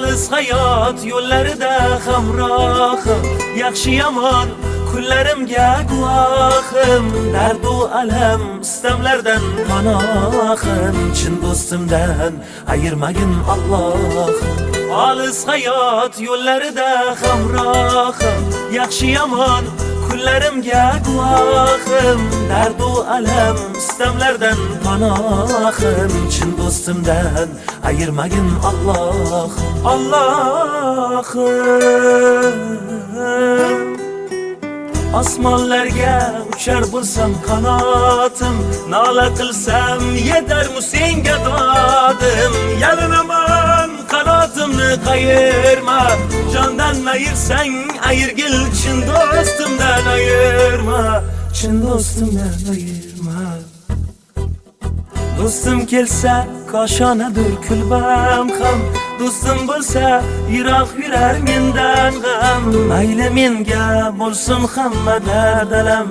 Olis hayot yo'llarida hamrohim, yaxshi yomon kunlarimga guvohim. Dardu alam istamlardan panohim, chin do'stimdan ayirmagin Alloh. Olis hayot yo'llarida hamrohim, yaxshi yomon kunlarimga guvohim. Dardu alam istamlardan panohim, chin do'stimdan ayirmagin Alloh. Allohim, osmonlarga uchar bo'lsam qanotim, nola qilsam yetarmi senga dodim. Yalinaman qanotimni qayirma, jondan ayirsang ayirgil, chin do'stimdan ayirma, chin do'stimdan ayirma. Do'stim kelsa koshonadir kulbam ham, do'stim bo'lsa yiroq yurar mendan g'am. Mayli menga bo'lsin hamma dardalam,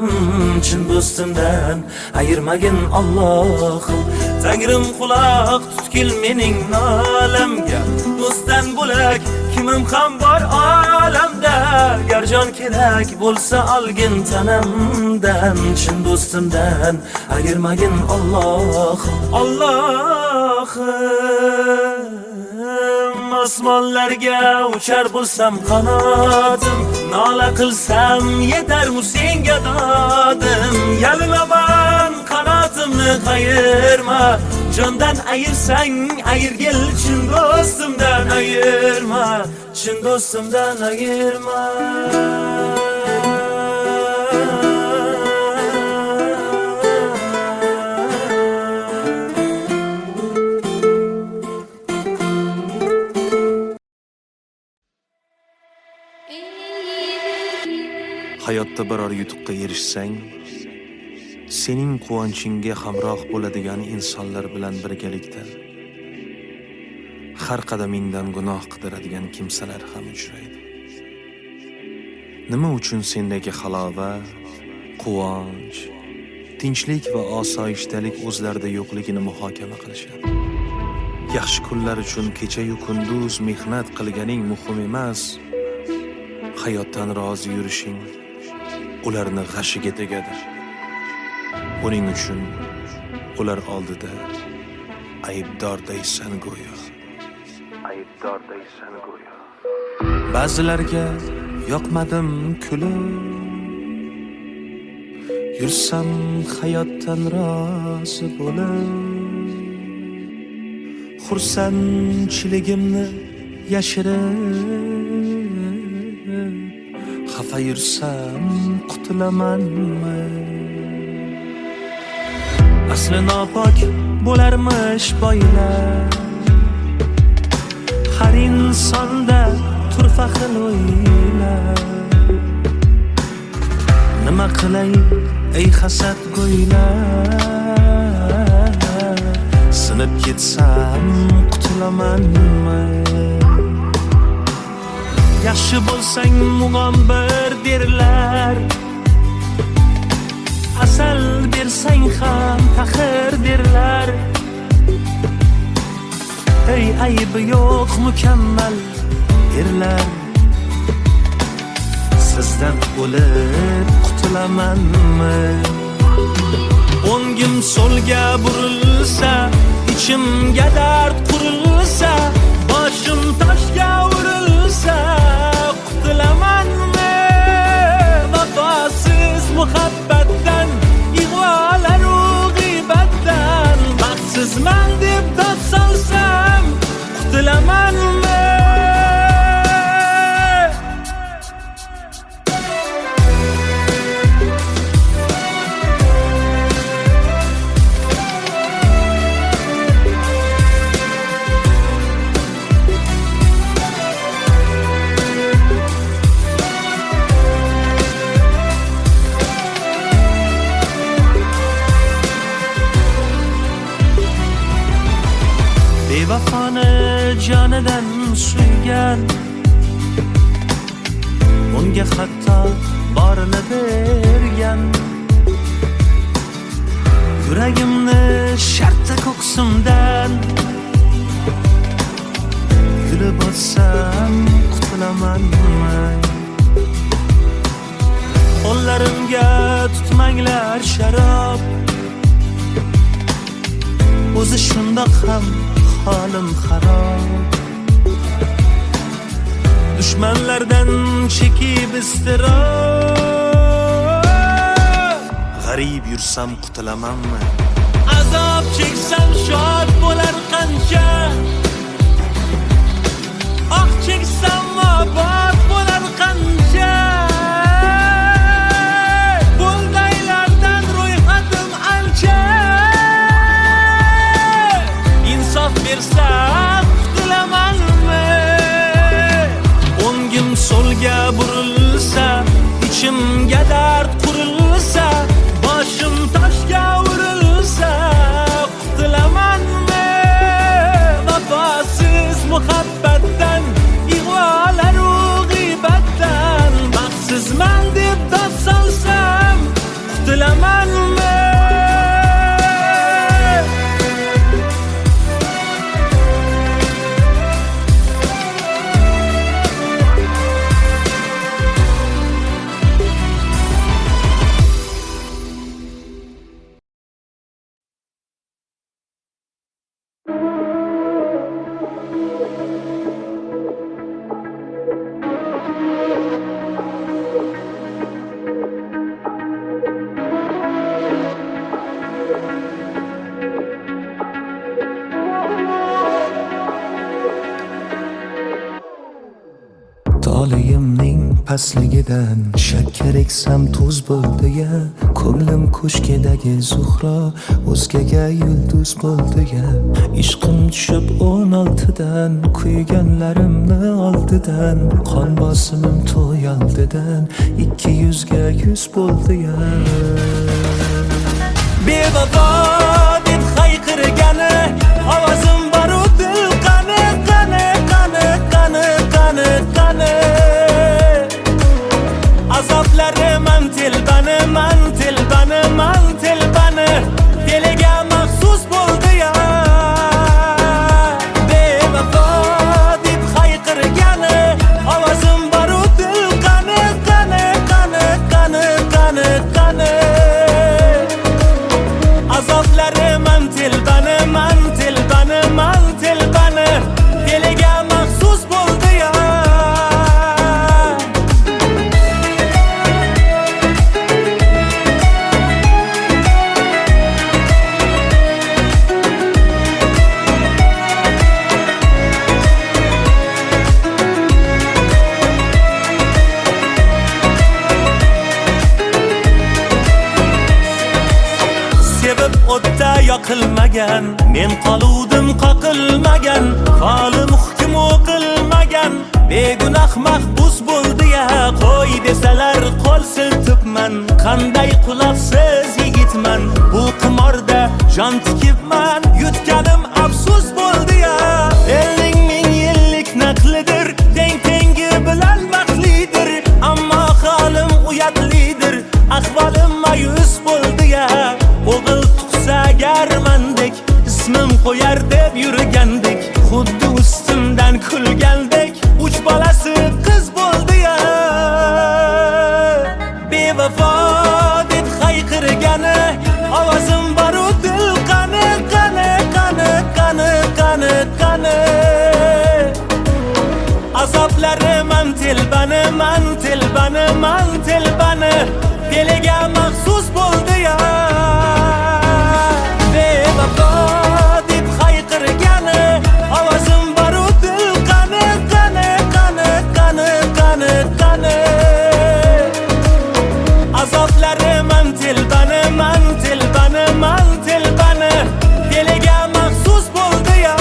chin do'stimdan ayirmagin Allohim. Tangrim quloq tutgil mening nolamga, do'stdan bo'lak kimim ham bor olamda. Gar jon kerak bo'lsa olgin tanamdan, chin do'stimdan ayirmagin Allohim. Allohim, osmonlarga uchar bo'lsam qanotim, nola qilsam yetarmi senga dodim. Yalinaman qanotimni qayirma, jondan ayirsang ayirgil, chin do'stimdan ayirma, chin do'stimdan ayirma. Hayotda biror yutuqqa erishsang, sening quvonchingga hamroh bo'ladigan insonlar bilan birgalikda har qadamingdan gunoh qidiradigan kimsalar ham uchraydi. Nima uchun sendagi halovat, quvonch, tinchlik va osoyishtalik o'zlarida yo'qligini muhokama qilishadi. Yaxshi kunlar uchun kecha-yu kunduz mehnat qilganing muhim emas, hayotdan rozi yurishing ularni g'ashiga tegadi. Buning uchun ular oldida aybdordaysan go'yo. Ba'zilarga yoqmadim kulib, yursam hayotdan rozi bo'lib. Xursandchiligimni yashirib, xafa yursam qutulamanmi? Asli nopok bo'larmish boylar, har insonda turfa xil o'ylar. Nima qilay ey hasad go'ylar, sinib ketsam qutulamanmi? Yaxshi bo'lsang mug'ombir derlar, asal bersang ham taxir derlar. Ey aybi yo'q mukammal erlar, sizdan o'lib qutulamanmi? O'ngim so'lga burilsa, ichimga dard qurilsa, boshim toshga urilsa, qutulamanmi? Vafosiz muhabbatdan, ig'volaru g'iybatdan, baxtsizman deb dod solsam, qutulamanmi? Bevafoni jonidan suygan, unga hatto borini bergan. Yuragimni shartta ko'ksimdan bo'lsam qutulamanmi? Qo'llarimga tutmanglar sharob, o'zi shundoq ham holim xarob. Dushmanlardan chekib iztirob, g'arib yursam qutulamanmi? Azob cheksam shod bo'lar qancha, ah cheksam obod bo'lar qancha. Bundaylardan ro'yxatim ancha, insof bersa qutulamanmi? O'ngim so'lga burilsa, ichimga dard qurilsa, boshim toshga urilsa qutulamanmi? Vafosiz muhabbatdan, ig'volaru g'iybatdan baxtsizman deb dod solsam qutulamanmi? Tolayimning pastligidan shakkar eksam tuz bo'ldi-ya, ko'nglim ko'shkidagi zuhro o'zgaga yulduz bo'ldi-ya. Ishqim tushib 16dan, kuyganlarimni oldidan, qon bosimim to'y oldidan 200 ga 100 bo'ldi-ya. Bevafo deb hayqirgani ovozim baru dil qani qani qani qani qani qani. Azoblari man telbani man telbani man telbani, diliga maxsus bo'ldi-ya. Bevafo deb hayqirgani ovozim baru dil qani qani qani qani qani qani. Azoblari man telbani man telbani man telbani, diliga maxsus bo'ldi-ya. Sevib o'tda yoqilmagan, men qoluvdim qoqilmagan, qolim hukm o'qilmagan, begunoh mahbus bo'ldi-ya. Qo'y desalar qo'l siltibman, qanday quloqsiz yigitman. Bu qimorda jon tikibman, yutganim afsus bo'ldi-ya. Elning ming yillik naqlidir, teng tengi bilan baxtlidir, ammo holim uyatlidir, ahvolim mayus bo'ldi-ya. O'g'il tug'sa agarmandek, ismim qo'yar deb yurgandik, xuddi ustimdan kulgandek, 3 bolasi qiz bo'ldi-ya. Bevafo deb hayqirgani ovozim baru dil qani qani qani qani qani qani. Azoblari man telbani man telbani man telbani, diliga maxsus bo'ldi-ya. Bevafo deb hayqirgani ovozim baru dil qani qani qani qani qani qani. Azoblari man telbani man telbani man telbani, diliga maxsus bo'ldi-ya.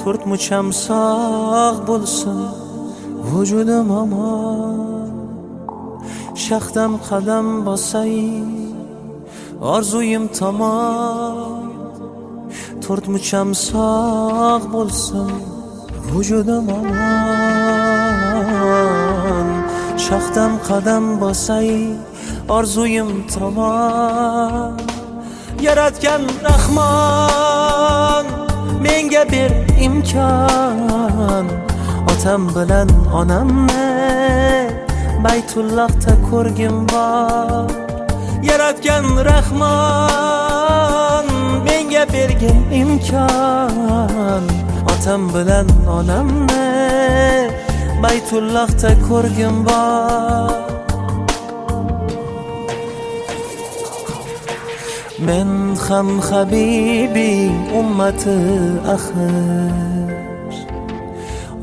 to'rt mucham sog' bo'lsin vujudim omon, shaxdam qadam bosay orzuyim tomon. To'rt mucham sog' bo'lsin vujudim omon, shaxdam qadam bosay orzuyim tomon. Yaratgan Rahmon menga ber imkon, otam bilan onamni Baytullohda ko'rgim bor. Yaratgan Rahmon menga bergin imkon, otam bilan onamni Baytullohda ko'rgim bor. Men ham habibi ummati axir,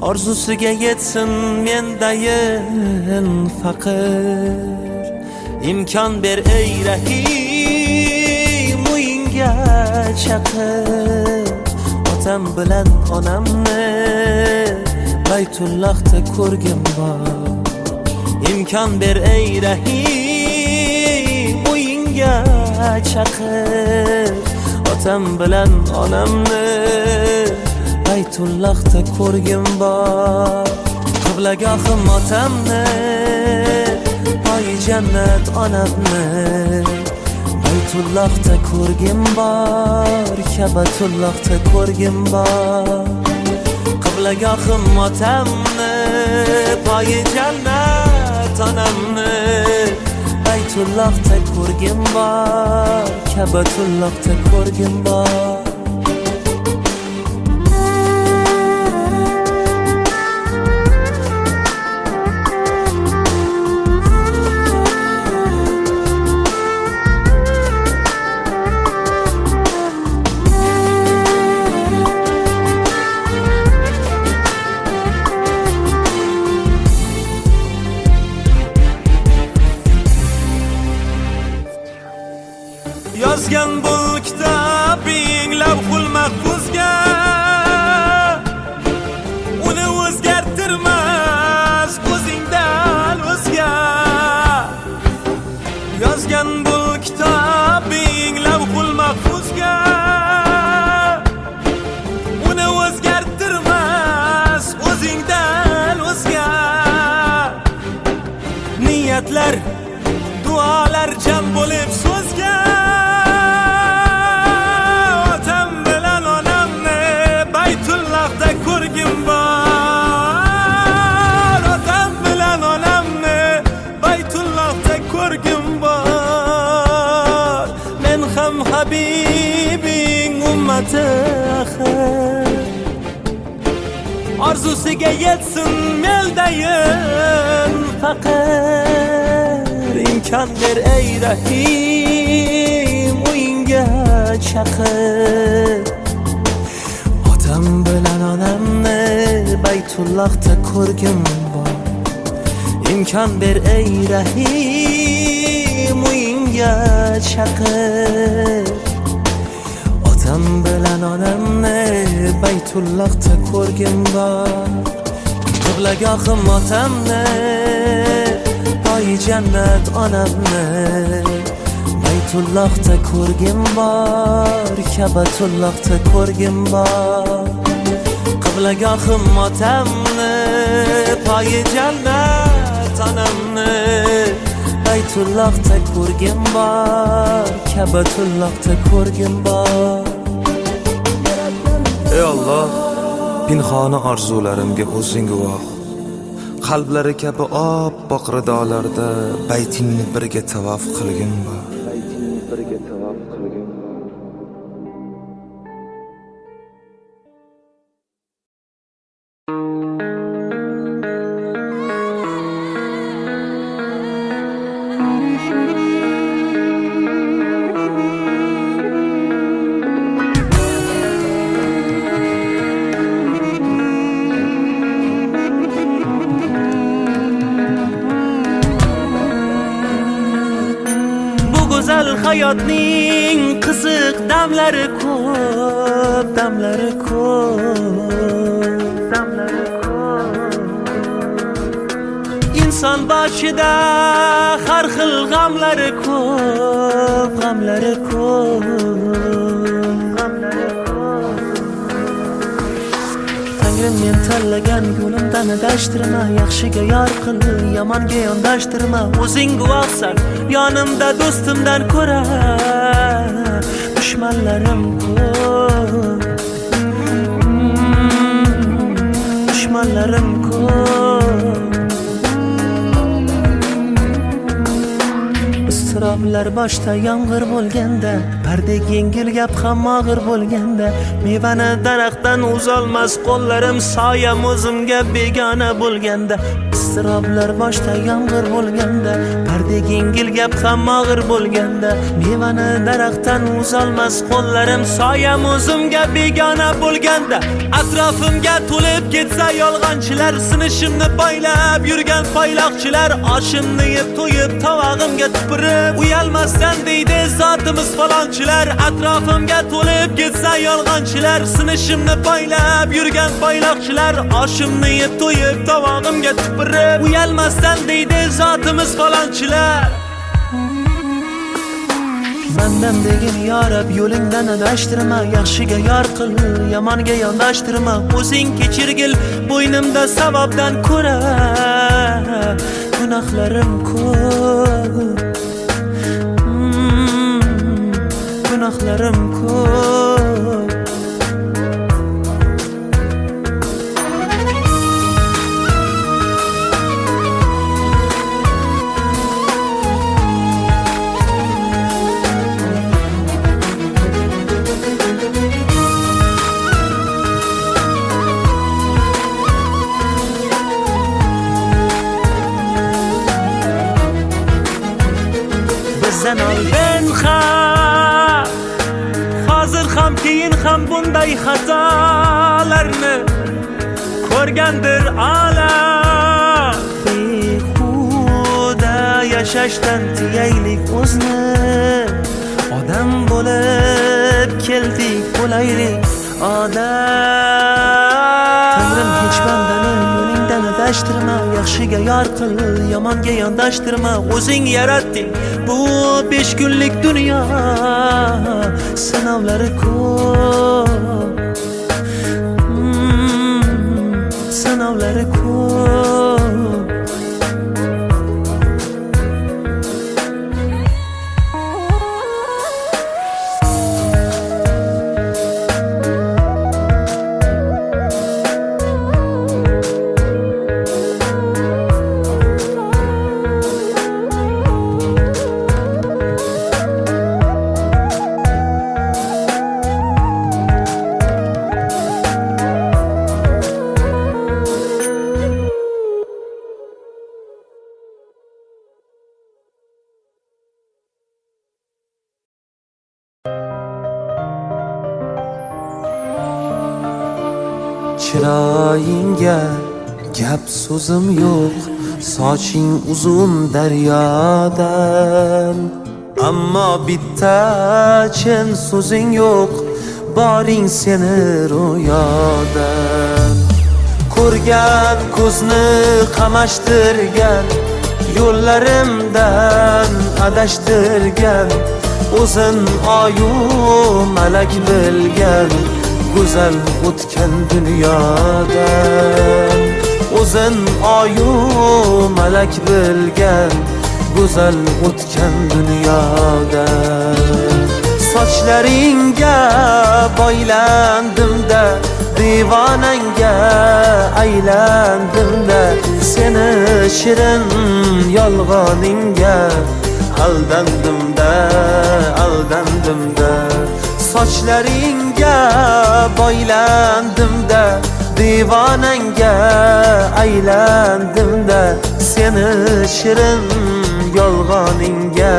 orzusiga yetsin mendayin faqir. İmkan ber ey Rahim, uyinga chaqir, otam bilan onamni Baytullohda ko'rgim bor. İmkan ber ey Rahim, uyinga chaqir, otam bilan onamni Baytullohda ko'rgim bor. Qiblagohim otamni, poyi jannat onamni Baytullohda ko'rgim bor, Kabatullohda ko'rgim bor. Qiblagohim otamni, poyi jannat onamni Baytullohda ko'rgim bor, Kabatullohda ko'rgim bor. Yozgan bul kitobing lavhul mahfuzga, uni o'zgartirmas ko'zingdan o'zga. Yozgan bul kitobing lavhul mahfuzga, uni o'zgartirmas o'zingdan o'zga. Niyatlar, duolar jam bo'lib so'zga, ko'rgim bor, otam bilan onamni Baytullohda ko'rgim bor. Men ham habibing ummati axir, orzusiga yetsin meldayin faqir. İmkon ber ey Rahim, uyinga chaqir, otam bilan onamni Baytullohda ko'rgim bor. İmkon ber ey Rahim, uyinga chaqir, otam bilan onamni Baytullohda ko'rgim bor. Qiblagohim otamni, poyi jannat onamni Baytullohda ko'rgim bor, Kabatullohda ko'rgim bor. Qiblagohim otamni, poyi jannat onamni Baytullohda ko'rgim bor, Kabatullohda ko'rgim bor. Ey Alloh, pinhona orzularimga o'zing guvoh. Qalblari kabi oppoq ridolarda baytingni birga tavof qilgin bor. hayotning qiziq damlari ko'p, damlari ko'p, damlari ko'p. Inson boshida har xil g'amlari ko'p, g'amlari ko'p, g'amlari ko'p. Tangrim men tanlagan yo'limdan adashtirma, yaxshiga yor qil, yomonga yondashtirma. O'zing guvohsan, yonimda do'stimdan ko'ra dushmanlarim ko'p, dushmanlarim ko'p. Istiroblar boshda yomg'ir bo'lganda, bardek yengil gap ham og'ir bo'lganda, mevani daraxtdan uzolmas qo'llarim, soyam o'zimga begona bo'lganda. Istiroblar boshda yomg'ir bo'lganda, bardek yengil gap ham og'ir bo'lganda, mevani daraxtdan uzolmas qo'llarim, soyam o'zimga begona bo'lganda. Atrofimga to'lib ketsa yolg'onchilar, sinishimni poylab yurgan poyloqchilar, oshimni yeb to'yib tovog'imga tupurib uyalmasdan deydi zotimiz falonchilar. Atrofimga to'lib ketsa yolg'onchilar, sinishimni poylab yurgan poyloqchilar, oshimni yeb to'yib tovog'imga tupurib uyalmasdan deydi zotimiz falonchilar. Bandam degin yorab yo'lingdan adashtirma, yaxshiga yor qil, yomonga yondashtirma. O'zing kechirgil, bo'ynimda savobdan ko'ra gunohlarim ko'p, gunohlarim ko'p. Bizdan oldin ham, hozir ham, keyin ham bunday xatolarni ko'rgandir olam. Behuda yashashdan tiyaylik o'zni, odam bo'lib keldik, bo'laylik odam. Tangrim hech bandani yo'lingdan adashtirma, yaxshiga yor qil, yomonga yondashtirma. O'zing yaratding bu 5 kunlik dunyo, sinovlari ko'p, sinovlari ko'p. Chiroyingga gap so'zim yo'q, soching uzun daryodan, ammo bitta chin so'zing yo'q, boring seni ro'yodan. Ko'rgan ko'zni qamashtirgan, yo'llarimdan adashtirgan, o'zin oyu malak bilgan, go'zal o'tgan dunyodan. O'zin oyu malak bilgan, go'zal o'tgan dunyodan. Sochlaringga boylandim-da, devonangga aylandim-da, seni shirin yolg'oningga aldandim-da, aldandim-da. Sochlaringga boylandim-da, devonangga aylandim-da, seni shirin yolg'oningga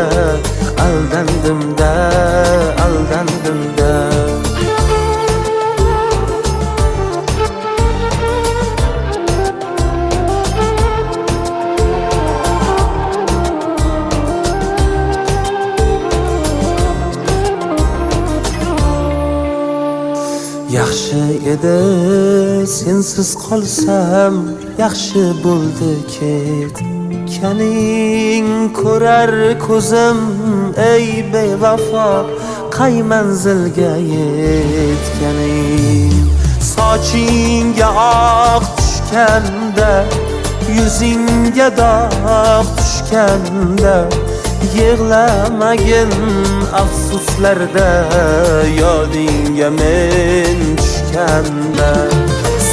aldandim-da, aldandim-da. edi, sensiz qolsam yaxshi bo'ldi ket. Kaning ko'rar ko'zim ey bevafo, qay manzilga yetganing. Sochingga oq tushganda, yuzingga dog' tushganda, yig'lamagin afsuslarda, yodingga men tushganda.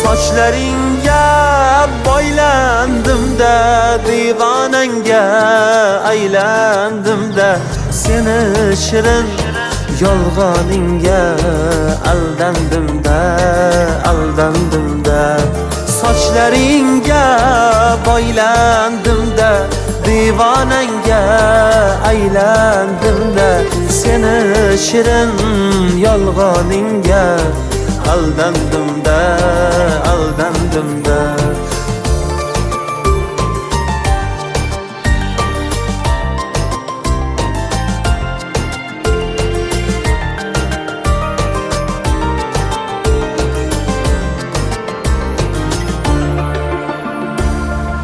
Sochlaringga boylandim-da, divonangga aylandim-da, seni shirin yolg'oningga aldandim-da, aldandim-da. Sochlaringga boylandim-da, divonangga aylandim-da, seni shirin yolg'oningga aldandim-da, aldandim-da.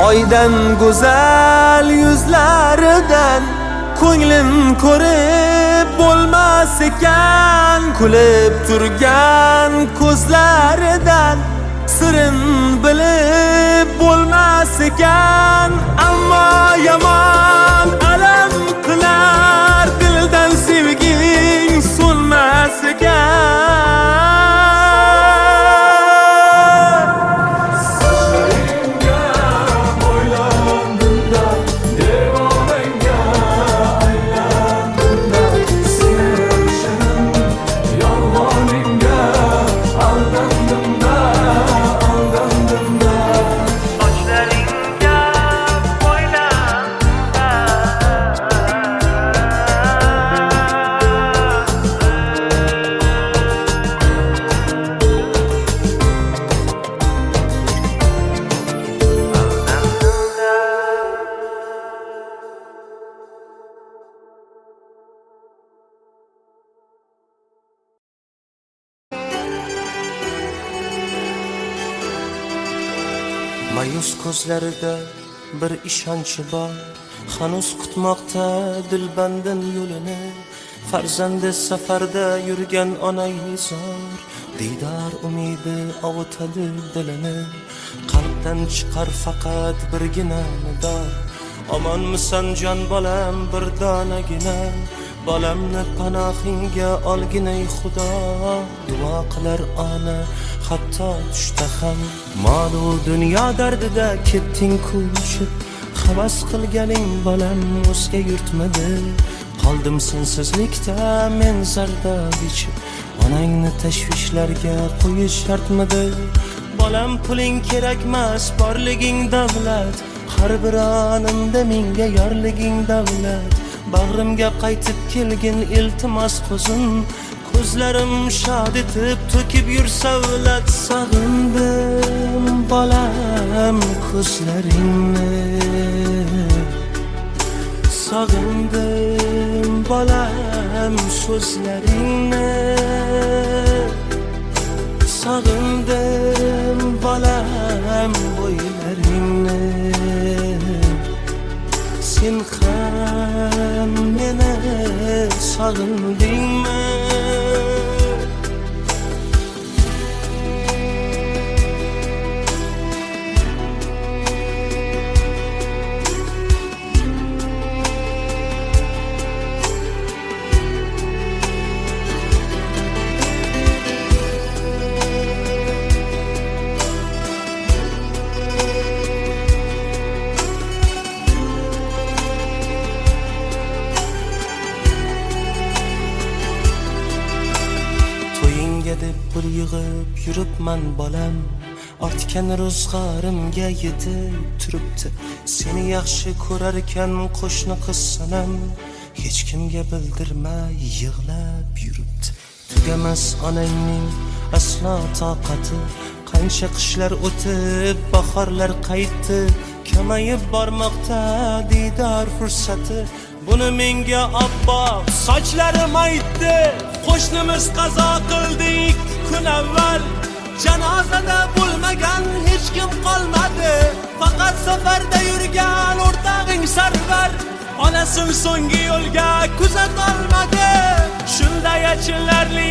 Oydan go'zal yuzlaridan ko'nglim ko'rib bo'lmas ekan, kulib turgan ko'zlaridan sirin bilib bo'lmas ekan. Ammo yomon alam qilar, dildan sevging so'nmas ekan. Mayus ko'zlarida bir ishonch bor, hanuz kutmoqda dilbandin yo'lini. Farzandi safarda yurgan onay zor, diydor umidi ovutadi dilini. Qalbdan chiqar faqat birgina nido, omonmisan jon bolam bir donagina. Bolamni panohingga olginay Xudo, duo qilar ona hatto tushda ham. Mol-u dunyo dardida ketding ko'chib, havas qilganing bolam o'zga yurtmidi. Qoldim sensizlikda men zardob ichib, onangni tashvishlarga qo'yish shartmidi. Bolam puling kerakmas, borliging davlat, har bir onimda menga yorliging davlat. Bag'rimga qaytib kelgin iltimos ko'zim, ko'zlarim shod etib to'kib yur savlat. Sog'indim bolam ko'zlaringni, sog'indim bolam so'zlaringni, sog'indim bolam bo'ylaringni. Sen ham meni sog'indingmi? deb pul yig'ib yuribman bolam, ortgan ro'zg'orimga yetib turibdi. Seni yaxshi ko'rar ekan qo'shni qiz sanam, hech kimga bildirmay yig'lab yuribdi. Tugamas onangning aslo toqati, qancha qishlar o'tib bahorlar qaytdi. Kamayib bormoqda diydor fursati, buni menga oppoq sochlarim aytdi. Qo'shnimiz qazo qildi 2 kun avval, Janozada bo'lmagan hech kim qolmadi. Faqat safarda yurgan o'rtog'ing Sarvar onasin so'nggi yo'lga kuzatolmadi. Shunday achinarli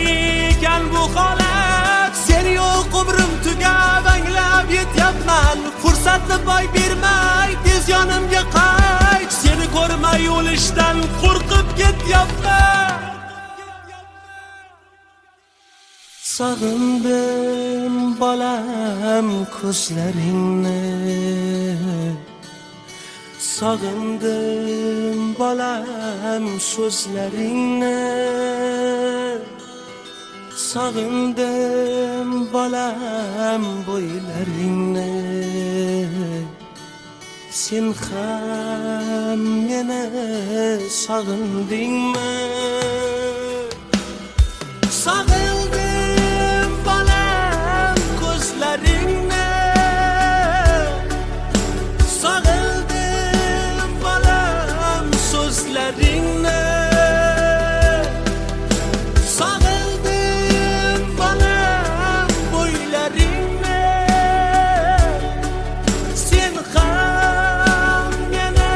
ekan bu holat. Sen yo'q umrim tugab anglab yetyapman. Fursatni boy bermay tez yonimga qayt. Seni ko'rmay o'lishdan qo'rqib ketyapman. Sog'indim bolam ko'zlaringni, sog'indim bolam so'zlaringni, sog'indim bolam bo'ylaringni. Sen ham meni sog'indingmi? Sog'indim bolam ko'zlaringni, sog'indim bolam so'zlaringni, sog'indim bolam bo'ylaringni. Sen ham meni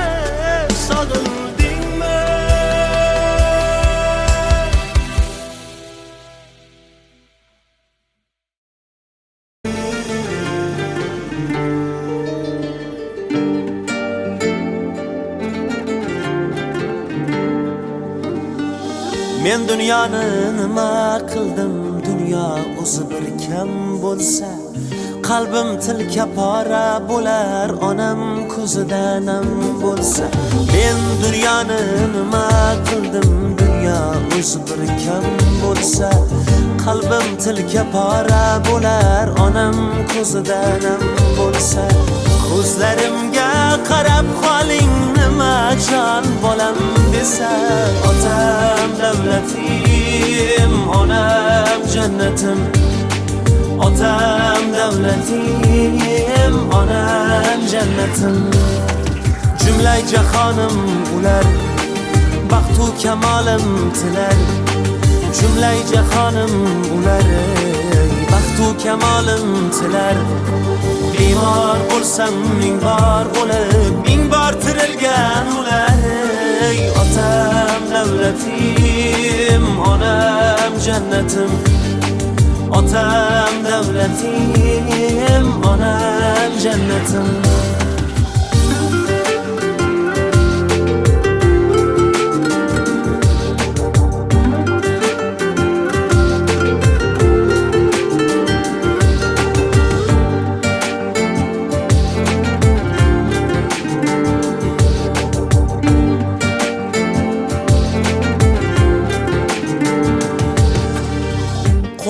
sog'indingmi? Men dunyoni nima qildim? Dunyo o'zi bir kam bo'lsa, qalbim tilka pora bo'lar, onam ko'zida nam bo'lsa. Men dunyoni nima qildim? Dunyo o'zi bir kam bo'lsa, qalbim tilka pora bo'lar, onam ko'zida nam bo'lsa. Ko'zlarimga qarab qoling, nima jon bolam desa. Otam davlatim, onam jannatim. Otam davlatim, onam jannatim. Jumla jahonim ular, baxtu kamolim tilar. Jumla jahonim ular, baxtu kamolim tilar. Bemor bo'lsam ming bor bo'lib, ming bor tirilgan ular. Otam davlatim, onam jannatim. Otam davlatim, onam jannatim.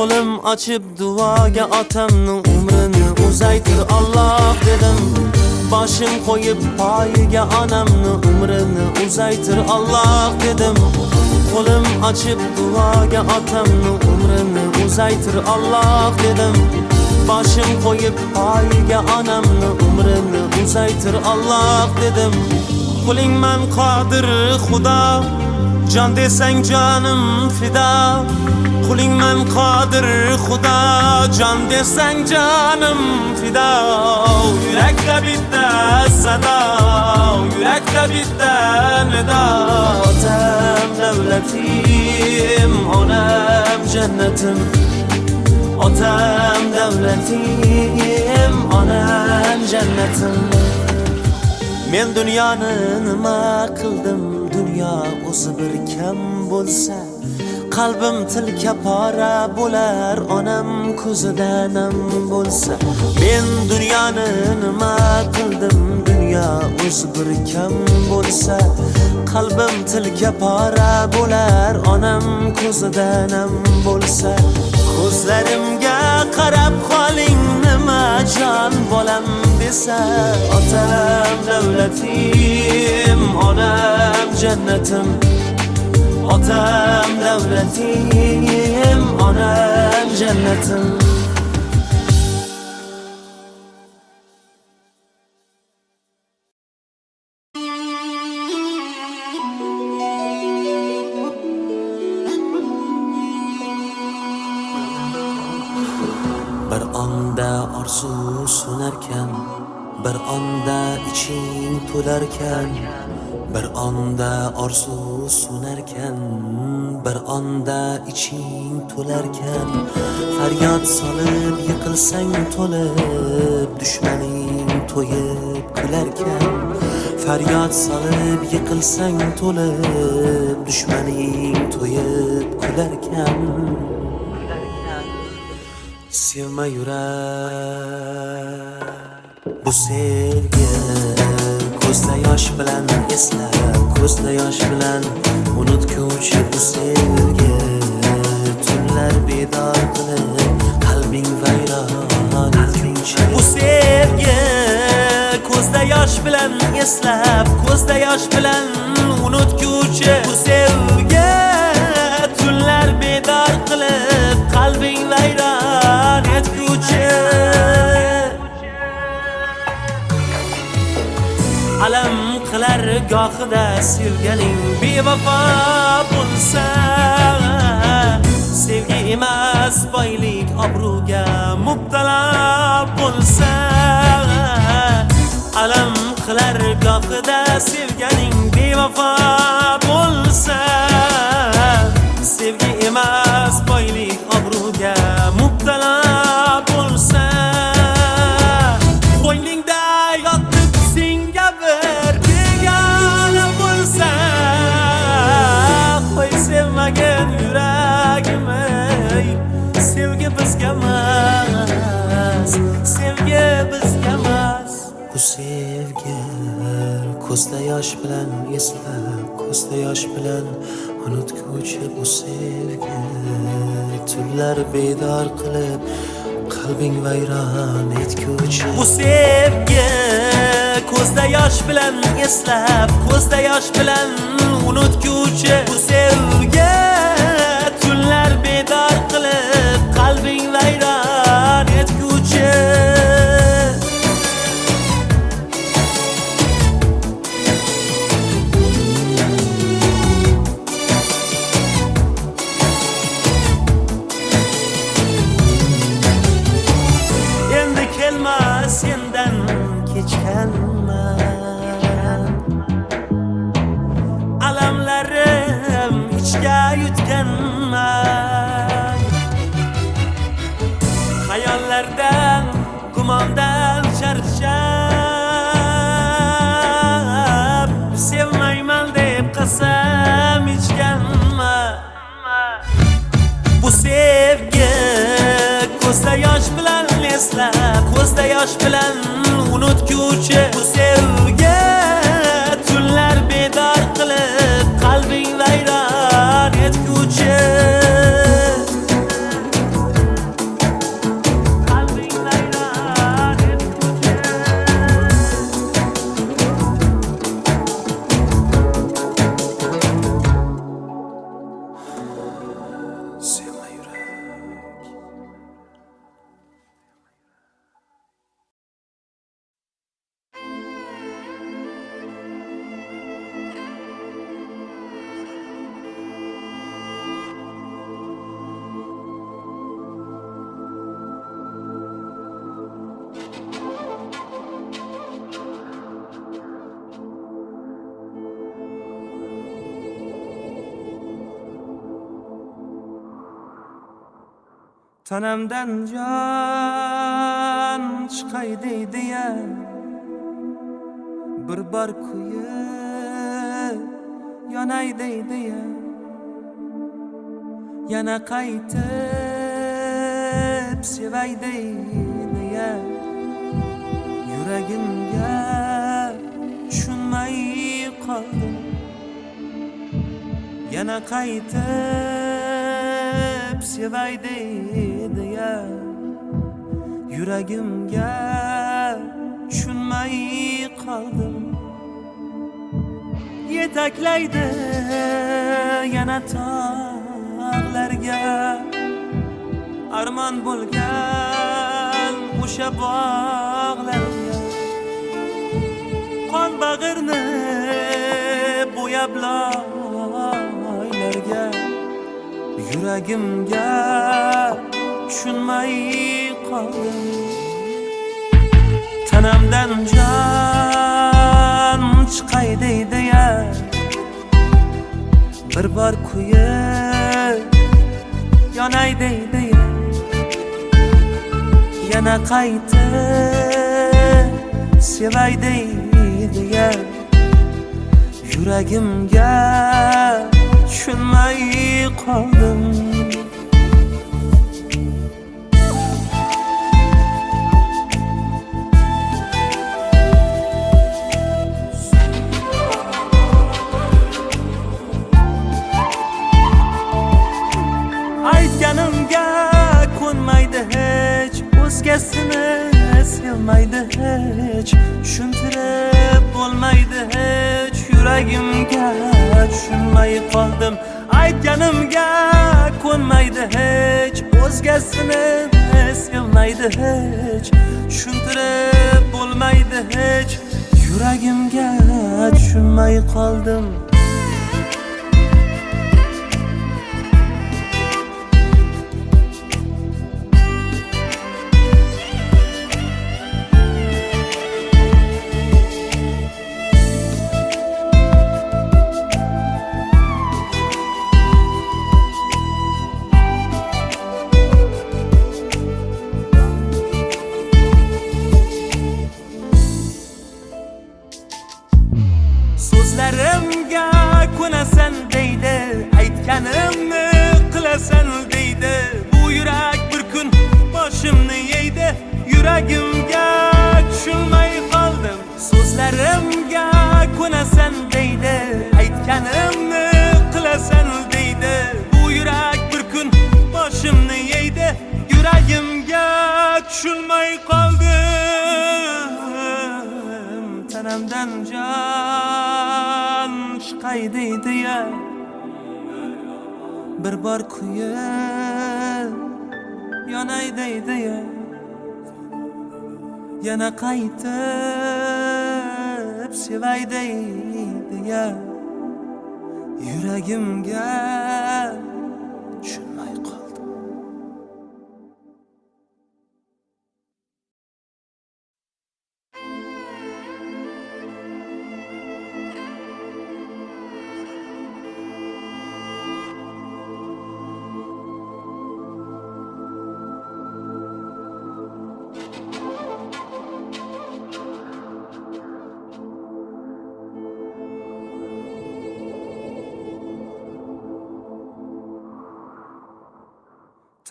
Qo'lim ochib duoga otamni umrini uzaytir Alloh dedim. Boshim qo'yib poyiga onamni umrini uzaytir Alloh dedim. Qo'lim ochib duoga otamni umrini uzaytir Alloh dedim. Boshim qo'yib poyiga onamni umrini uzaytir Alloh dedim. Qo'lingman qodir Xudo, jon desang jonim fido. Qo'lingman qodir Xudo, jon desang jonim fido. Yurakda bitta sado, yurakda bitta nido. Otam davlatim, onam jannatim. Otam davlatim, onam jannatim. Men dunyoni nima qildim? Dunyo o'zi bir kam bo'lsa, qalbim tilka pora bo'lar, onam ko'zida nam bo'lsa. Men dunyoni nima qildim? Dunyo o'zi bir kam bo'lsa, qalbim tilka pora bo'lar, onam ko'zida nam bo'lsa. Ko'zlarimga qarab qoling, nima jon bolam desa. Otam davlatim, onam jannatim. Otam davlatim, onam jannatim. Bir orzu so'narkan, bir onda iching to'larkan, bir onda orzu so'narkan, bir onda iching to'larkan, faryod solib yiqilsang to'lib, dushmaning to'yib kularkan, faryod solib yiqilsang to'lib, dushmaning to'yib kularkan. Sevma yurak bu sevgi, ko'zda yosh bilan eslab, ko'zda yosh bilan unutguvchi bu sevgi, tunlar bedor qilib qalbing vayron etguncha. Bu sevgi ko'zda yosh bilan eslab, ko'zda yosh bilan unutguvchi bu sevgi, tunlar bedor qilib qalbing vayron etguvchi. Alam qilar gohida sevganing bevafo bo'lsa, sevgi emas boylik obro'ga mubtalo bo'lsa. Alam qilar gohida sevganing bevafo bo'lsa, sevgi emas boylik obro'ga mubtalo bo'lsa. Qo'yningda yotib senga bir begona bo'lsa, qo'y sevmagan yuragim, sevgi bizga emas, sevgi bizga emas. Bu sevgi ko'zda yosh bilan eslab, ko'zda yosh bilan unutguvchi bu sevgi, tunlar bedor qilib qalbing vayron etguvchi. Bu sevgi ko'zda yosh bilan eslab, ko'zda yosh bilan unutguvchi bu sevgi, tunlar bedor qilib qalbing vayron etguvchi. Sendan kechganman, alamlarim ichga yutganman, xayollardan, gumondan charchab, sevmayman deb qasam ichganman. Bu sevgi ko'zda yosh bilan eslab, ko'zda yosh bilan unutguvchi bu sevgi, tunlar bedor qilib qalbing vayron etguvchi. Qalbing vayron etguvchi. Sevma yurak. Tanamdan jon chiqay deydi-ya, bir bor kuyib yonay deydi-ya, yana qaytib sevay deydi-ya, yuragimga tushunmay qoldim, yana qaytib sevay deydi-ya, yuragimga tushunmay qoldim. Yetaklaydi yana tog'larga, armon bo'lgan o'sha bog'larga, qon bag'irni bo'yab loylarga, yuragimga tushunmay qoldim. tanamdan jon chiqay deydi ya bir bor kuyib yonay deydi ya yana qaytib sevay deydi ya yuragimga tushunmay qoldim. Aytganimga ko'nmaydi hech, o'zgasini sevmaydi hech, tushuntirib bo'lmaydi hech, yuragimga tushunmay qoldim. Aytganimga ko'nmaydi hech, o'zgasini sevmaydi hech, tushuntirib bo'lmaydi hech, yuragimga tushunmay qoldim. So'zlarimga ko'nasan deydi, aytganimni qilasan deydi. Bu yurak bir kun boshimni yeydi, yuragimga tushunmay qoldim. So'zlarimga ko'nasan deydi, aytganimni qilasan deydi. Bu yurak bir kun boshimni yeydi, yuragimga tushunmay qoldim. Tanamdan jon chiqay deydi ya bir bor kuyib yonay deydi ya yana qaytib sevay deydi ya yuragimga tushunmay qoldim.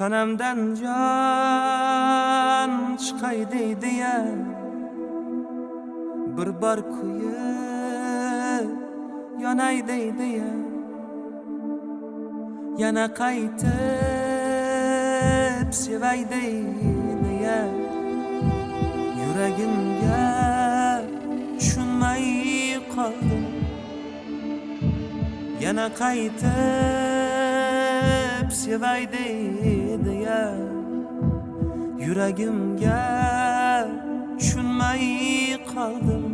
Tanamdan jon chiqay deydi ya bir bor kuyib yonay deydi ya yana qaytib sevay deydi ya yuragimga tushunmay qoldim. Yana qaytib sevay deydi ya yuragimga tushunmay qoldim.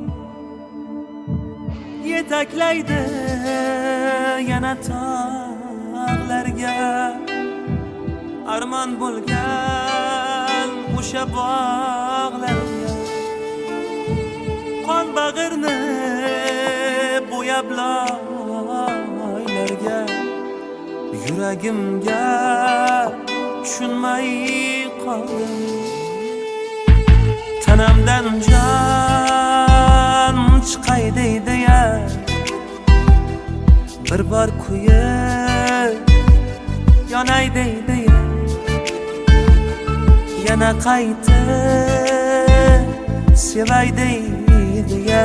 Yetaklaydi yana tog'larga armon bo'lgan o'sha bog'larga qon bag'irni bo'yab loylarga yuragimga tushunmay qoldim. Tanamdan jon chiqay deydi ya bir bor kuyib yonay deydi ya yana qaytib sevay deydi ya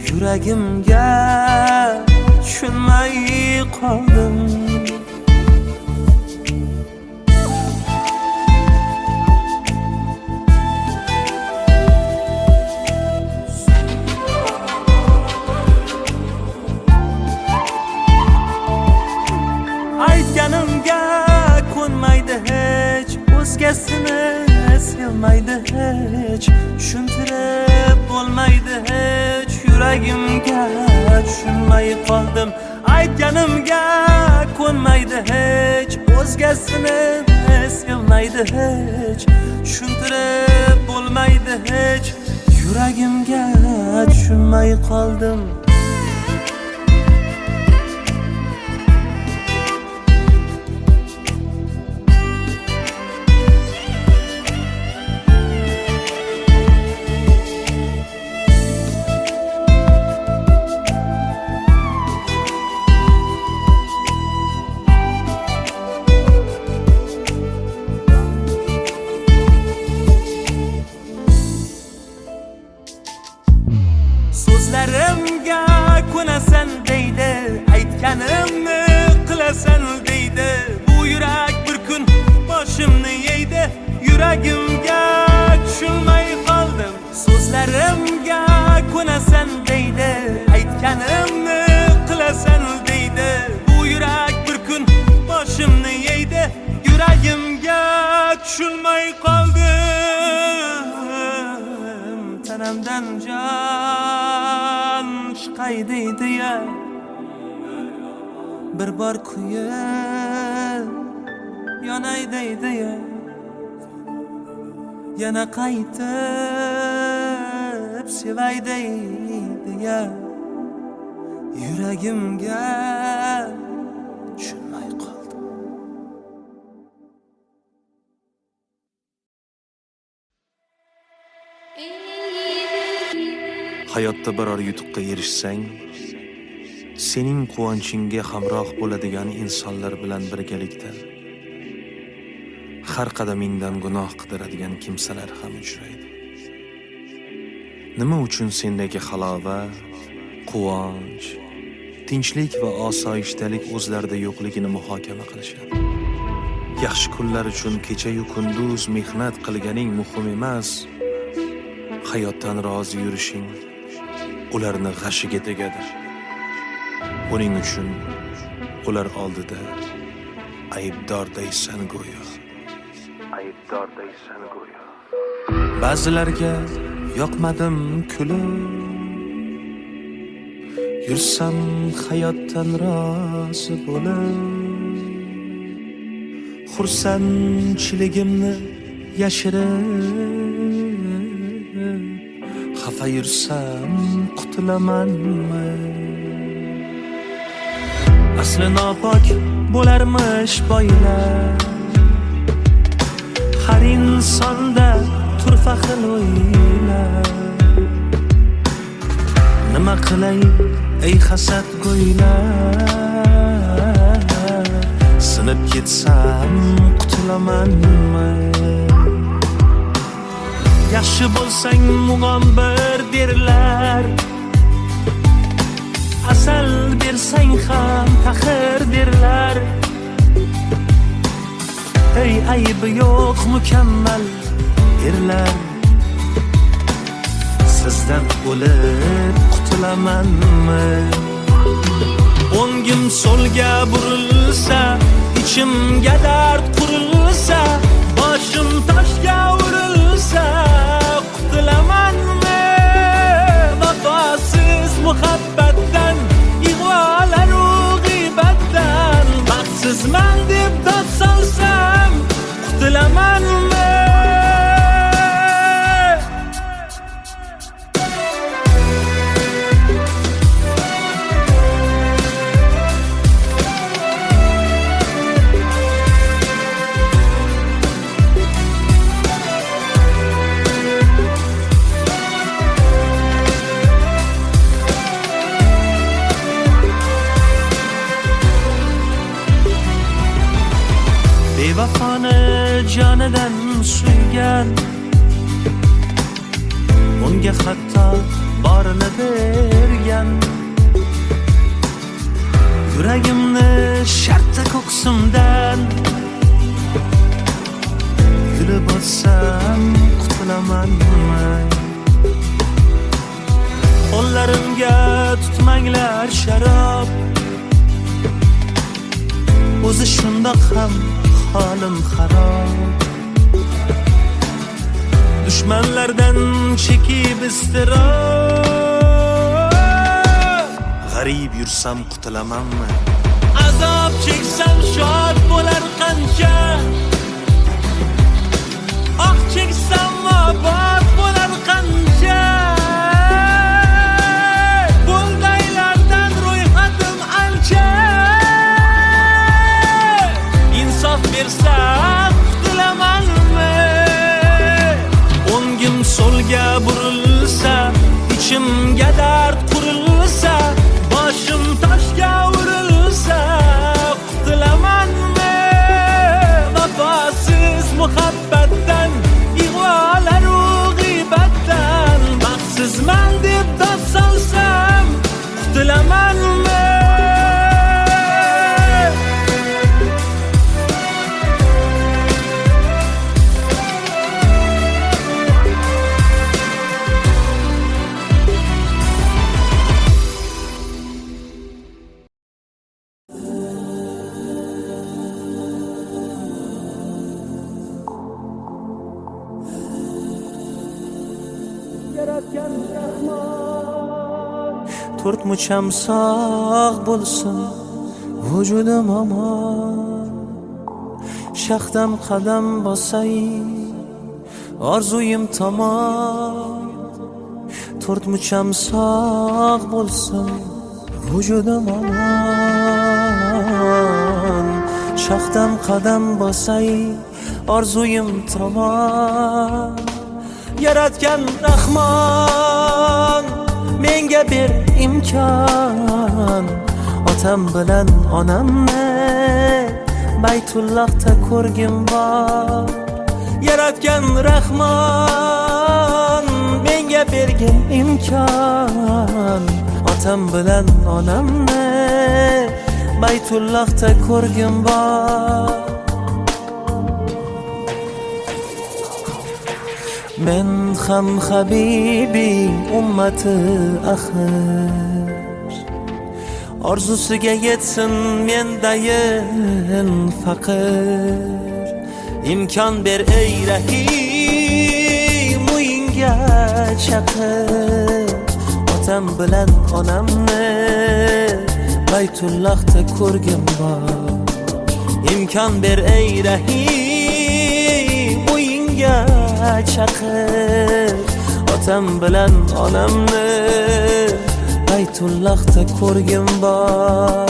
yuragimga tushunmay qoldim. Aytganimga ko'nmaydi hech, o'zgasini sevmaydi hech, tushuntirib bo'lmaydi hech, yuragimga tushunmay qoldim. Aytganimga ko'nmaydi hech, o'zgasini sevmaydi hech, tushuntirib bo'lmaydi hech, qoldim. So'zlarimga ko'nasan deydi, aytganimni qilasan deydi. Bu yurak bir kun boshimni yeydi, yuragimga tushunmay qoldim. So'zlarimga ko'nasan deydi, aytganimni qilasan deydi. Bu yurak bir kun boshimni yeydi, yuragimga tushunmay qoldim. Tanamdan jon chiqay deydi ya, bir bor kuyib yonay deydi ya, yana qaytib sevay deydi ya, yuragimga tushunmay qoldim. Hayotda biror yutuqqa erishsang, sening quvonchingga hamroh bo'ladigan insonlar bilan birgalikda har qadamingdan gunoh qidiradigan kimsalar ham uchraydi. Nima uchun sendagi halovat, quvonch, tinchlik va osoyishtalik o'zlarida yo'qligini muhokama qilishadi. Yaxshi kunlar uchun kecha-yu kunduz mehnat qilganing muhim emas, hayotdan rozi yurishing ularni g'ashiga tegadi. Buning uchun ular oldida aybdordaysan go'yo. Aybdordaysan go'yo. Ba'zilarga yoqmadim kulib, yursam hayotdan rozi bo'lib, xursandchiligimni yashirib, xafa yursam qutulamanmi? Asli nopok bo'larmish boylar, har insonda turfa xil o'ylar. Nima qilay ey hasad go'ylar, sinib ketsam qutulamanmi? Yaxshi bo'lsang mug'ombir derlar, asal bersang ham taxir derlar. Ey aybi yo'q mukammal erlar, sizdan o'lib qutulamanmi? O'ngim so'lga burilsa, ichimga dard qurilsa, boshim toshga urilsa, qutulamanmi? Vafosiz muhabbatdan, ig'volar-u g'iybatdan, baxtsizman deb dod solsam, qutulamanmi? Bevafoni jonidan suygan, unga hatto borini bergan. Yuragimni shartta ko'ksimdan yulib olsam qutulamanmi? Qo'llarimga tutmanglar sharob, o'zi shundoq ham holim xarob. Dushmanlardan chekib iztirob, g'arib yursam qutulamanmi? Azob cheksam shod bo'lar qancha, oh cheksam obod bo'lar qancha. burilsa, ichimga dard qurilsa, boshim toshga urilsa, qutilamanmi vafosiz muhabbatdan, ig'volaru g'iybatdan? Baxtsizman deb dod solsam, qutilamanmi? To'rt mucham sog' bo'lsin vujudim omon, shaxdam qadam bosay orzuyim tomon. To'rt mucham sog' bo'lsin vujudim omon, shaxdam qadam bosay orzuyim tomon. Yaratgan Rahmon menga ber imkon, otam bilan onamni Baytullohda ko'rgim bor. Yaratgan Rahmon menga bergin imkon, otam bilan onamni Baytullohda ko'rgim bor. Men ham habibi ummati axir, orzusiga yetsin mendayin faqir. Imkon ber ey Rahim, uyingga chaqir, otam bilan onamni Baytullohda ko'rgim bor. Imkon ber ey Rahim, uyingga chaqir, otam bilan onamni Baytullohda ko'rgim bor.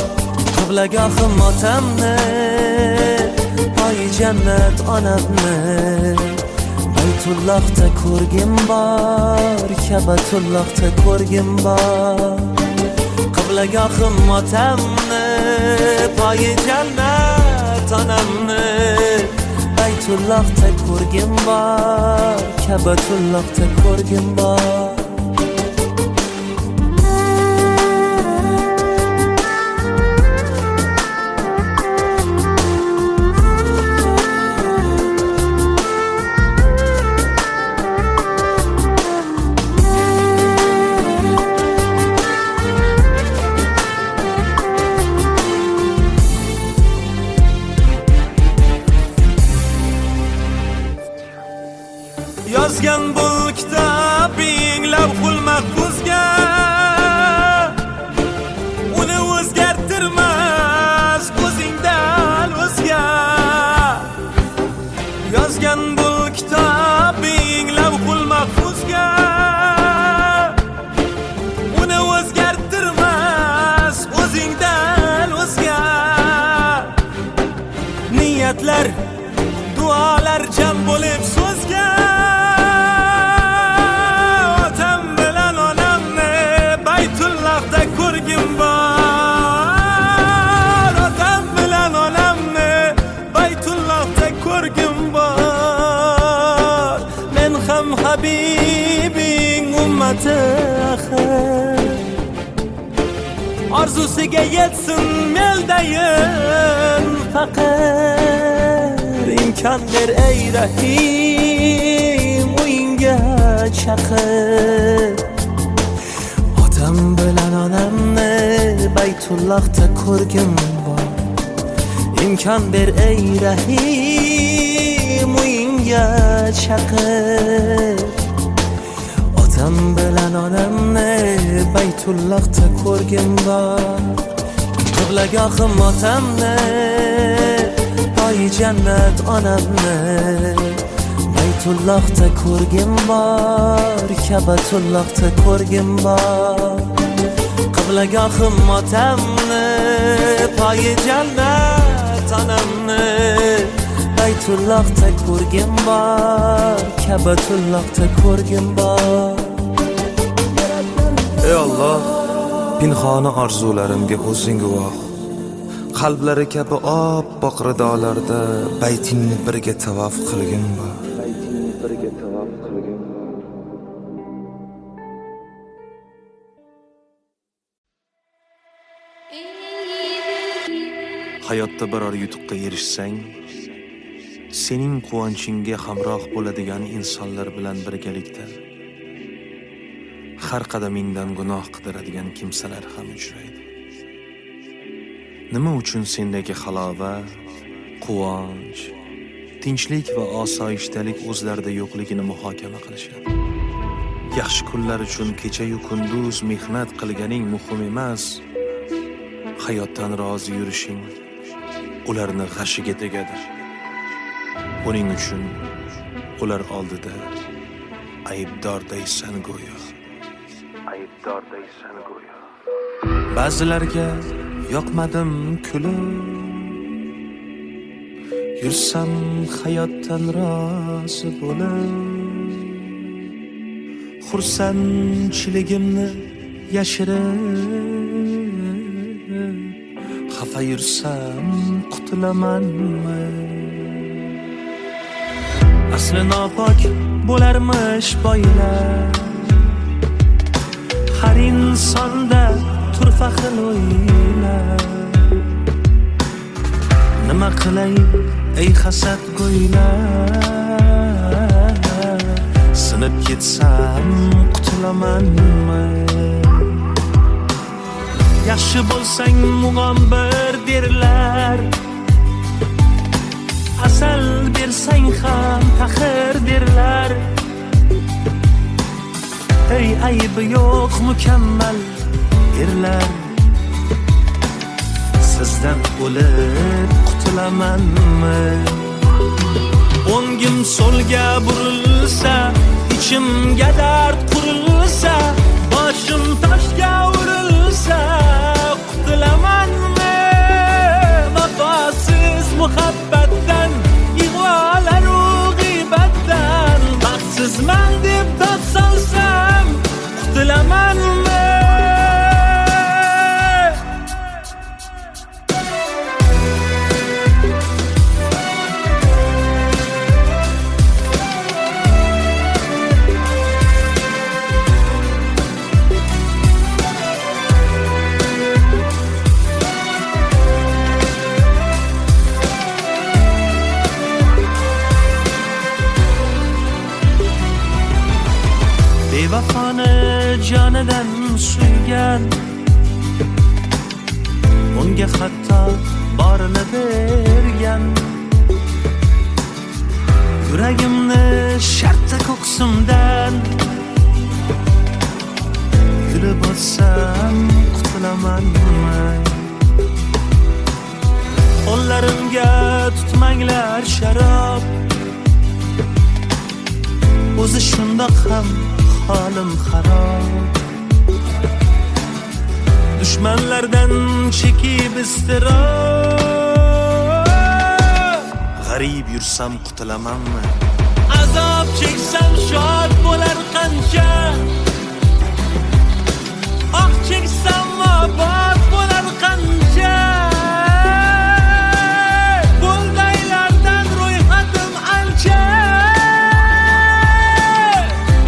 Qiblagohim otamni, poyi jannat onamni Baytullohda ko'rgim bor, Kabatullohda ko'rgim bor. Qiblagohim otamni, poyi jannat onamni Baytullohda ko'rgim bor, Kabatullohda ko'rgim bor. Yozgan bu kitobing lavhul mahfuzga, uni o'zgartirmas ko'zingdan o'zga. Yozgan bu kitobing lavhul mahfuzga, uni o'zgartirmas o'zingdan o'zga. Niyatlar, duolar jam bo'lib so'zga, ko'rgim bor, otam bilan onamni Baytullohda ko'rgim bor. Men ham habibing ummati axir, orzusiga yetsin meldayin faqir. Imkon ber ey Rahim, uyingga chaqir, otam bilan onamni Baytullohda ko'rgim bor. Imkon ber ey Rahim, uyingga chaqir, otam bilan onamni Baytullohda ko'rgim bor. Qiblagohim otamni, poyi jannat onamni Baytullohda ko'rgim bor, Kabatullohda ko'rgim bor. Qiblagohim otamni, poyi jannat onamni Baytullohda ko'rgim bor, Kabatullohda ko'rgim bor. Ey Alloh, pinhona orzularimga o'zing guvoh. Qalblari kabi oppoq ridolarda baytingni birga tavof qilgin bor. Hayotda biror yutuqqa erishsang, sening quvonchingga hamroh bo'ladigan insonlar bilan birgalikda har qadamingdan gunoh qidiradigan kimsalar ham uchraydi. Nima uchun sendagi halovat, quvonch, tinchlik va osoyishtalik o'zlarida yo'qligini muhokama qilishadi. Yaxshi kunlar uchun kecha-yu kunduz mehnat qilganing muhim emas, hayotdan rozi yurishing ularni g'ashiga tegadi. Buning uchun ular oldida aybdordaysan go'yo. Ba'zilarga yoqmadim kulib, yursam hayotdan rozi bo'lib, xursandchiligimni yashirib, xafa yursam qutulamanmi? Asli nopok bo'larmish boylar, har insonda turfa xil o'ylar. Nima qilay ey hasad go'ylar, sinib ketsam qutulamanmi? Yaxshi bo'lsang mug'ombir derlar, asal bersang ham taxir derlar. Ey aybi yo'q mukammal erlar, sizdan o'lib qutulamanmi? O'ngim so'lga burilsa, ichimga dard qurilsa, boshim toshga urilsa, qutulamanmi? Vafosiz muhabbatdan, ig'volaru g'iybatdan, baxtsizman deb dod solsam, qutulamanmi? Bevafoni jonidan suygan, unga hatto borini bergan. Yuragimni shartta ko'ksimdan yulib o'tsam qutulamanmi? Qo'llarimga tutmanglar sharob, o'zi shundoq ham holim xarob. Dushmanlardan chekib iztirob, g'arib yursam qutulamanmi? Azob cheksam shod bo'lar qancha, oh cheksam obod bo'lar qancha. Bo'ldaylardan ro'yxatim ancha,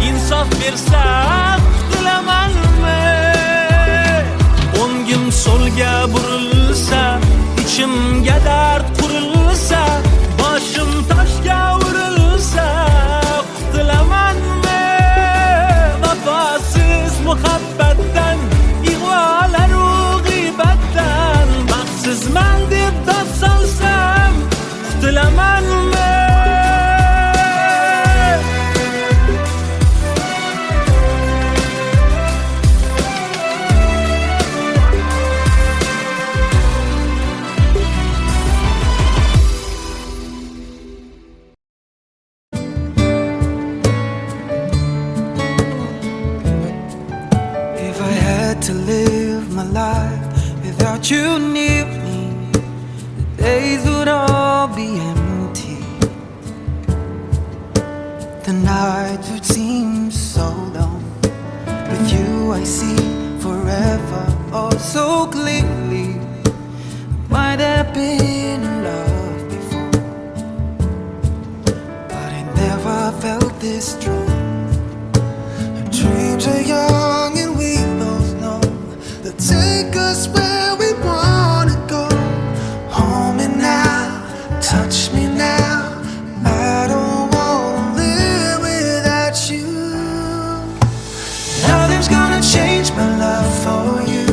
insof bersam qutulamanmi? O'ngim so'lga burilsa, ichimga dard qurilsa, boshim toshga urilsa, qutulamanmi? Vafosiz muhabbatdan, ig'volaru g'iybatdan, baxtsizman deb dod solsam, qutulamanmi? To live my life without you near me, the days would all be empty. night would seem so long. With you I see forever, oh so clearly. Might have been in love before, but I never felt this strong. Our dreams are young and we both know they'll take us where we wanna go. Hold me now, touch me now. I don't wanna live without you. Nothing's gonna change my love for you.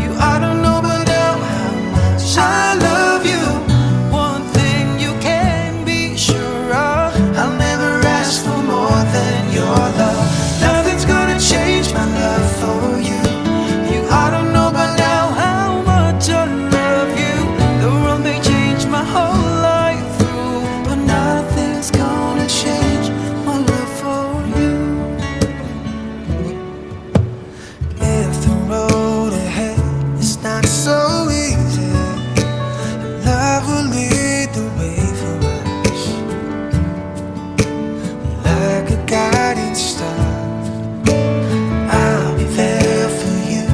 You ought to know by now how much I love you. One thing you can be sure of, I'll never ask for more than your love. Nothing's gonna change my love for you. You ought to know by now how much I love you. The world may change my whole life through, but nothing's gonna change my love for you. If the road ahead is not so easy, love will lead the way for us, like a guiding star. I'll be there for you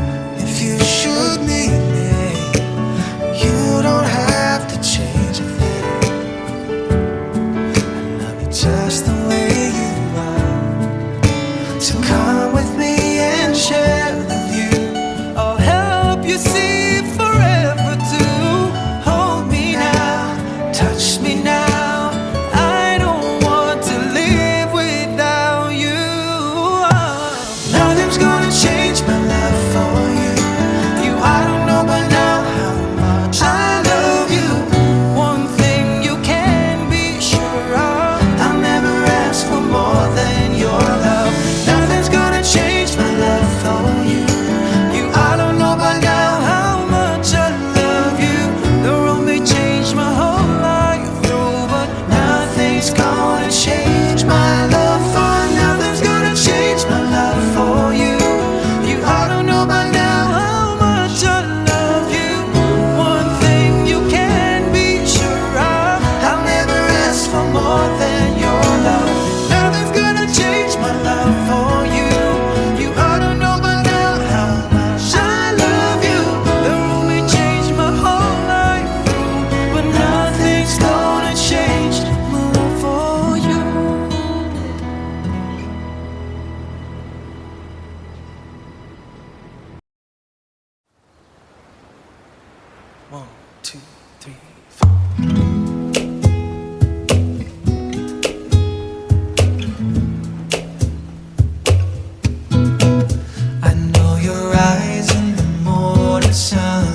if you should need me. You don't have to change a thing. I love you just the way you are. So come with me and share the view. I'll help you see forever too. Hold me now, touch me now. I don't want to live without you. Nothing's gonna change my love for you. You ought to know by now how much I love you. One thing you can be sure of, I'll never ask for more than your love. Nothing's gonna change my love for you. You ought to know by now how much I love you. The road may change my whole life through, but nothing's gonna change my love for. Nothing's gonna change my love for you. You ought to know by now how much I love you. One thing you can be sure of, I'll never ask for more than your love. Nothing's gonna change my love for you. You ought to know by now how much I love you. The road may change my whole life through, but nothing's gonna change my love for you. One, two, three, four. I know your eyes in the morning sun.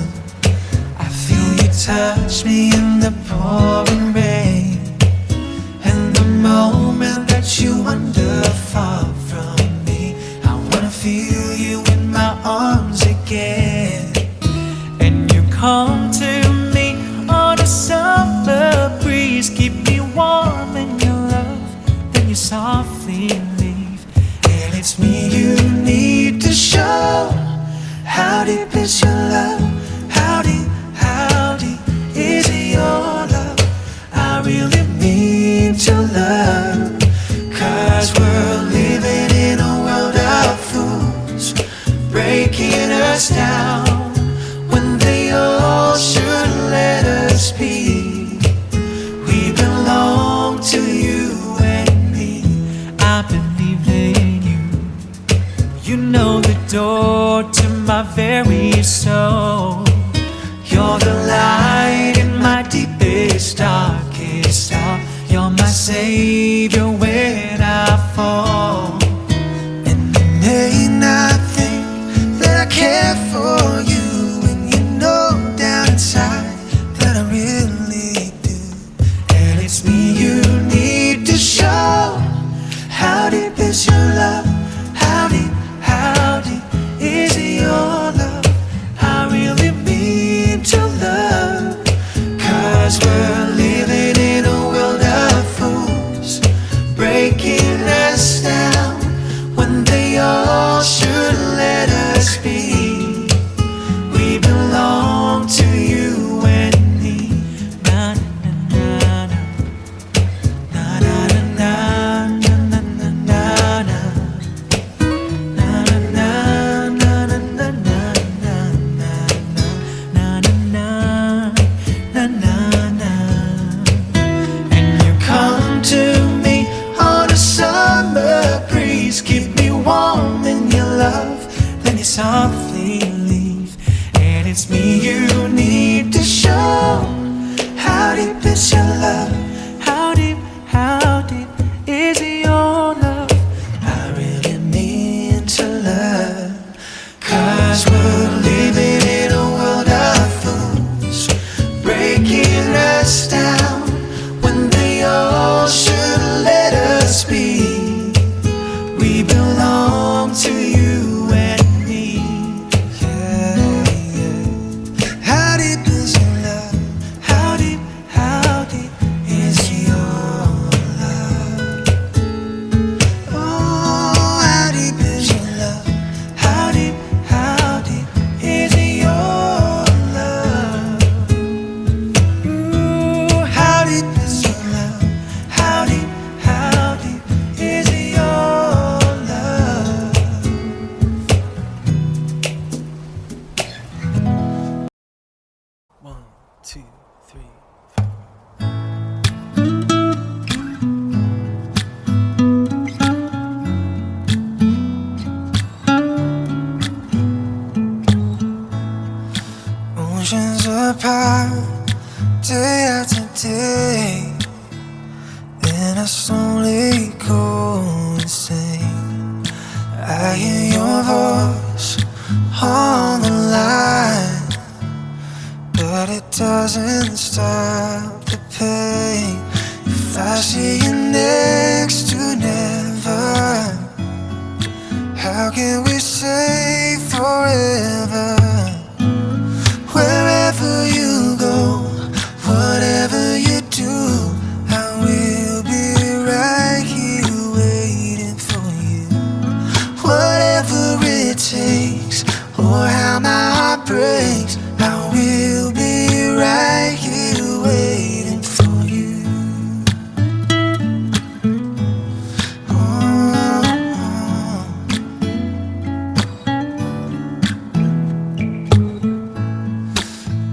I feel you touch me in the pouring rain. And the moment that you wander far from me, I wanna feel you in my arms again. And you come to me on a summer breeze, keep me warm in your love, then you softly leave. And it's me you need to show. How deep is your love? How deep is your love? I really need your love, 'cause we're living in a world of fools, breaking us down when they all should let us be. We belong to you and me. I believe in you. You know the door to my very soul. You're the light in my deepest, darkest hour. You're my savior when I fall. And it ain't nothing that I care for you, and you know down inside that I really do. And it's me you need to show. How deep is your love? How deep is your love? I really softly leave. And it's me you need to show. How deep is your love? How deep is your love? I really mean to love. 'Cause we're living in a world of fools, breaking us down when they all should let us be. We belong to you and me. Yeah, yeah. How deep is your love? How deep is your love? Oh, how deep is your love? How deep is your love? Ooh, how deep is your love? How deep is your love? One, two, three. Oceans apart, day after day, and I slowly go insane. I hear your voice on the line, but it doesn't stop the pain. If I see you next to never, how can we say forever? Wherever you go, whatever you do, I will be right here waiting for you. Whatever it takes, or how my heart breaks, I will be right here waiting for you.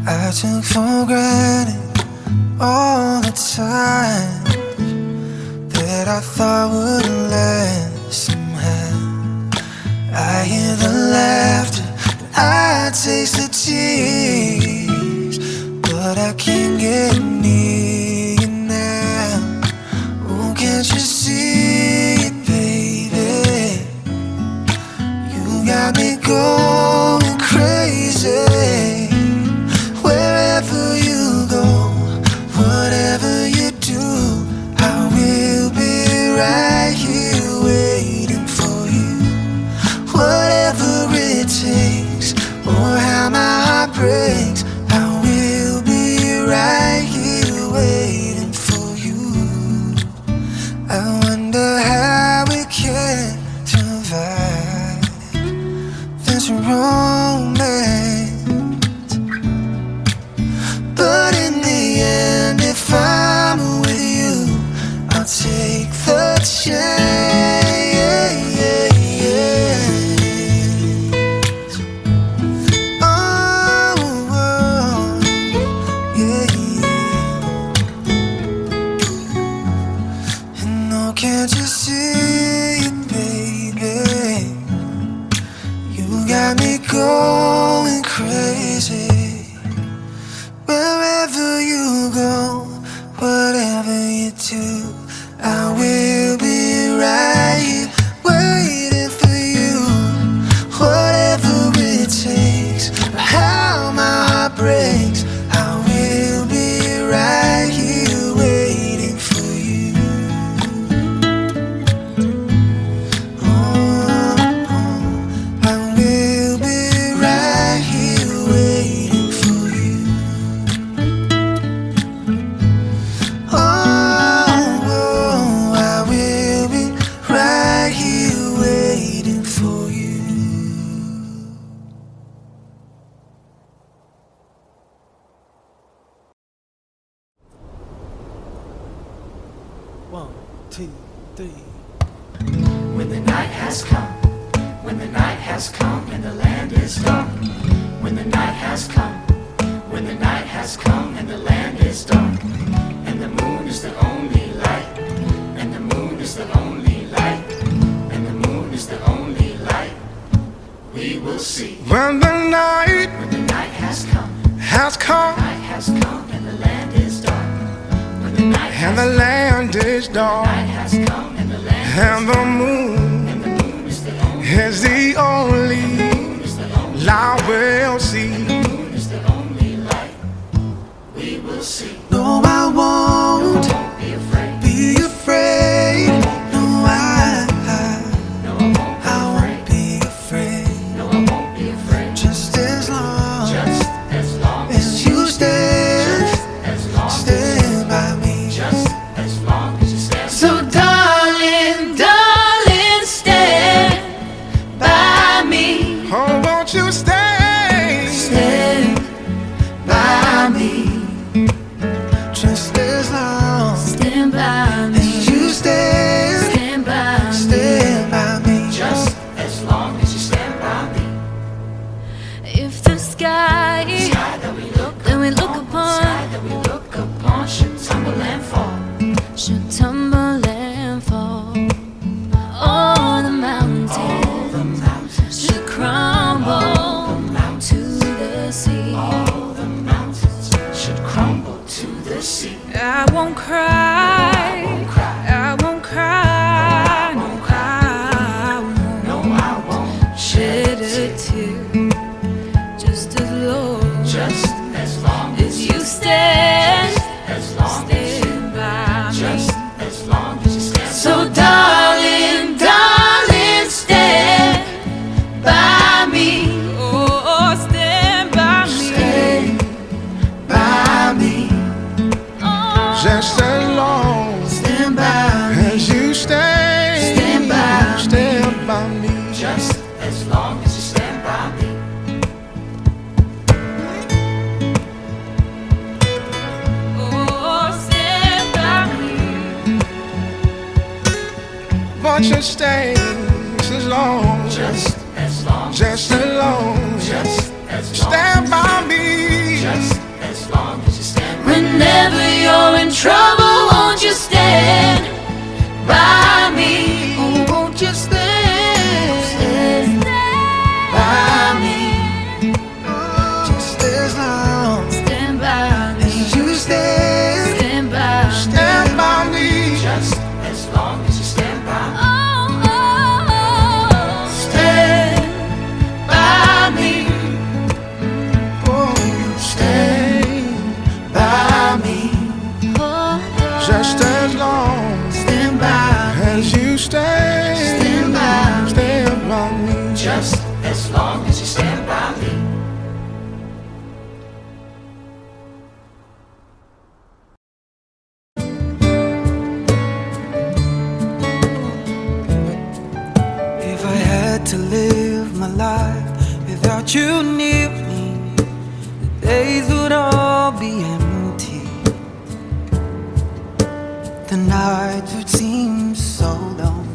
I took for granted all the time that I thought would last somehow. I hear the laughter, I taste the tears, but I can't get near you now. Oh, can't you see it, baby? You got me going crazy. Wherever you go, whatever you do, I will be right here waiting for you. Whatever it takes, or how my heart breaks, I will be right here waiting for you. I wonder how we can survive this romance. But in the end, if I'm with you, I'll take the chance. Oh, oh, yeah, yeah. And no, can't you see it, baby? You got me going crazy. Wherever you go, whatever you do, I will be right here waiting for you. Whatever it takes, or how my heart breaks, I will be right here waiting for you. Oh, I will be right here waiting for you. Oh, I will be right here waiting for you. One, two, three. When the night has come, when the night has come and the land is dark. When the night has come, when the night has come and the land is dark. And the moon is the only light, and the moon is the only light, and the moon is the only light. We will see. When the night When the night has come, has come night has come, and the land is dark. When the night and the has land is dark night has come, and the land and the moon and the moon is the only is the only light we'll see. moon is the only light we will see. No, I won't Don't be afraid. be afraid. No, No, I won't be I won't afraid. be afraid. No, I won't be afraid. Just as long Just as long as you stand, as long stand by me. just as long as you stand. So darling, darling, stand by me. Oh, won't you stay? Stand by me. Just as long Stand by me, as you stand, stand by me. stand by me. Just as long as you stand by me. If the sky Sky that we look that we look sky upon that we look upon should tumble and fall. should tumble and fall, all the mountains The mountains should crumble to the sea. all the mountains should crumble to the sea. I won't cry, I won't cry, no, I won't No, I won't shed a tear, just as long just as long as you stand, as long as stand by me. just as long as you stand. So darling, darling, stand by me. Oh, stand by me. Stay by me. Oh, Just as long Stand by me. as you stay, Stand by me. stand by me. Just as long as you stand by me. oh, stand by me. Won't you stay as long, Just as long just as long, just as long stand by me. just as long as you stand by me. Whenever you're in trouble, won't you stand by me? Oh, won't you stand Stand by me? Just as long Stand by me. as you stand, Stand by me. Stand by me. Just as long as you stand by me. Oh, oh, oh. stand by me. Oh, you stand by me. Oh, Just as long Stand by me. as you stay, Stand by me. stand by me. Just as long as you stand by me. If I had to live my life without you near me, the days would all be empty. The nights would seem so long.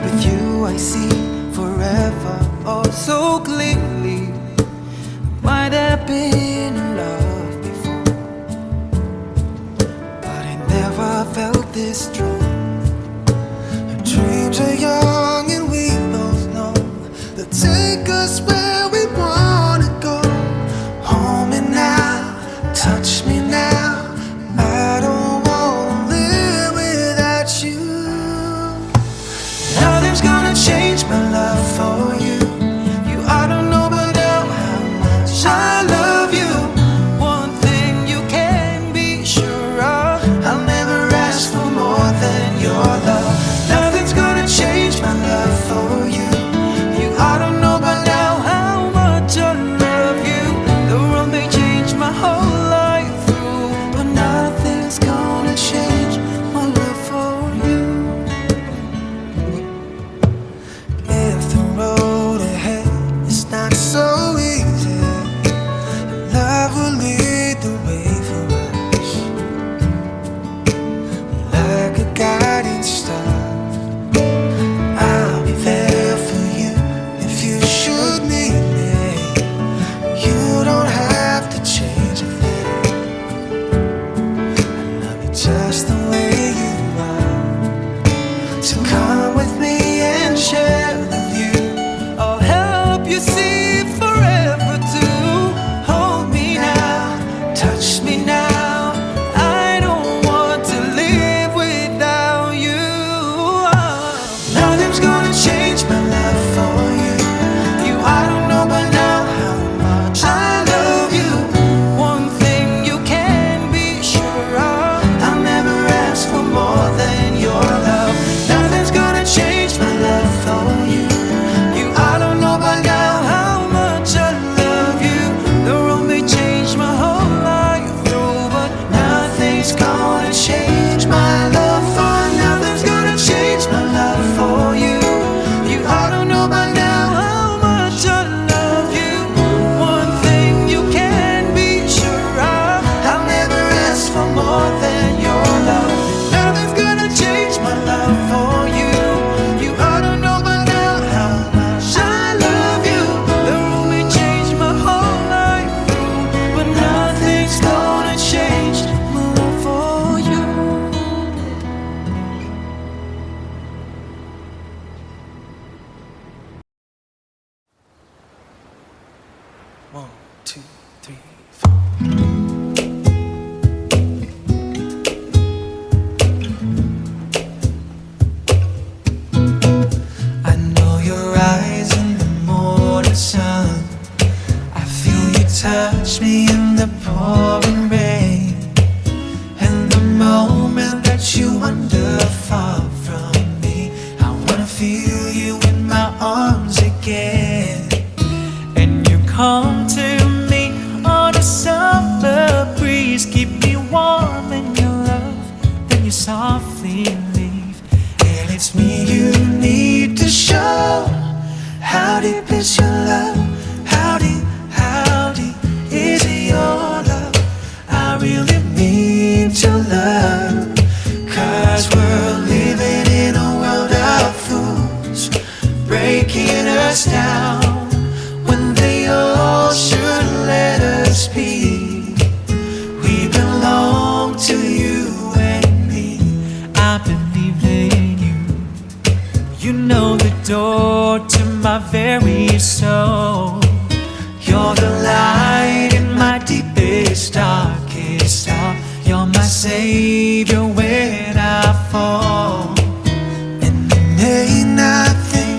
With you I see forever oh so clearly. Might have been in love before, but I never felt this strong. Our dreams are young and we both know they'll take us where we wanna go. Hold me now, touch me now. I don't wanna live without you. Nothing's gonna change my love for you. You ought to know by now how much I love you. You see forever to hold me now, touch me now. I don't want to live without you. Nothing's gonna change my love for you. I don't know by now how much I love you. One thing you can be sure of, I'll never ask for more than your love. Nothing's gonna change my love for you. I don't know by now how much I love you. The road may change my whole life through, but nothing's gonna change my love for. Nothing's gonna change my love for you. I don't know by now how much I love you. One thing you can be sure of, I'll never ask for more than your love. Nothing's gonna change my love for you. I don't know by now how much I love you. The road may change my whole life through, but nothing's gonna change my love for you. One, two, three, four. I know your eyes in the morning sun. I feel you touch me in the pouring rain. And the moment that you wander far from me, I wanna feel you in my arms again. And you come to me on a summer breeze, keep me warm in your love, then you softly leave. And it's me you need to show. How deep is your love? How deep is your love? I really mean to love. 'Cause we're living in a world of fools, breaking us down when they all should let us be. We belong to you and me. I believe in you. You know the door to my very soul. You're the light in my deepest, darkest hour. You're my savior when I fall. And it ain't nothing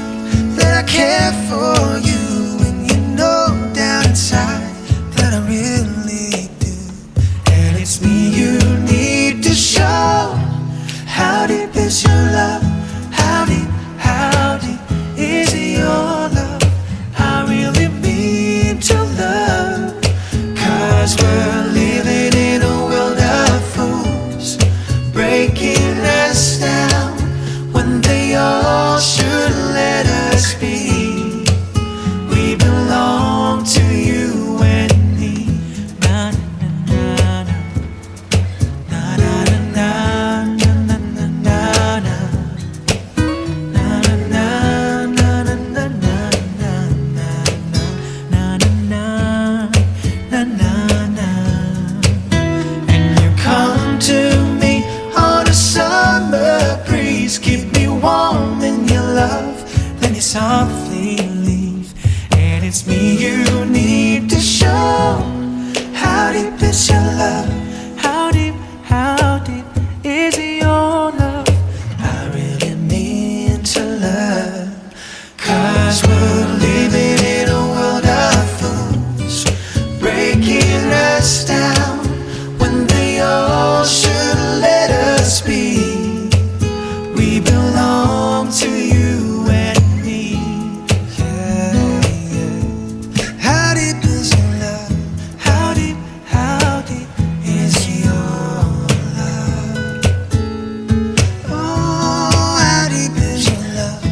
that I care for you, and you know down inside that I really do. And it's me you need to show. How deep is your love? How deep is your love? I really mean to love. 'Cause we're living in a world of fools, breaking us down when they all should let us be. We belong to you and me. Na na na na na na na na na na na na. Na na na na na na na na na na. And you come to me on a summer breeze, keep me warm in your love, then you softly leave. And it's me you need to show. How deep is your love? How deep is your love? I really mean to love. 'Cause we're living in a world of fools, breaking us down when they all should let us be. We belong to you and me. Yeah, yeah. How deep is your love? How deep is your love? Oh, how deep is your love?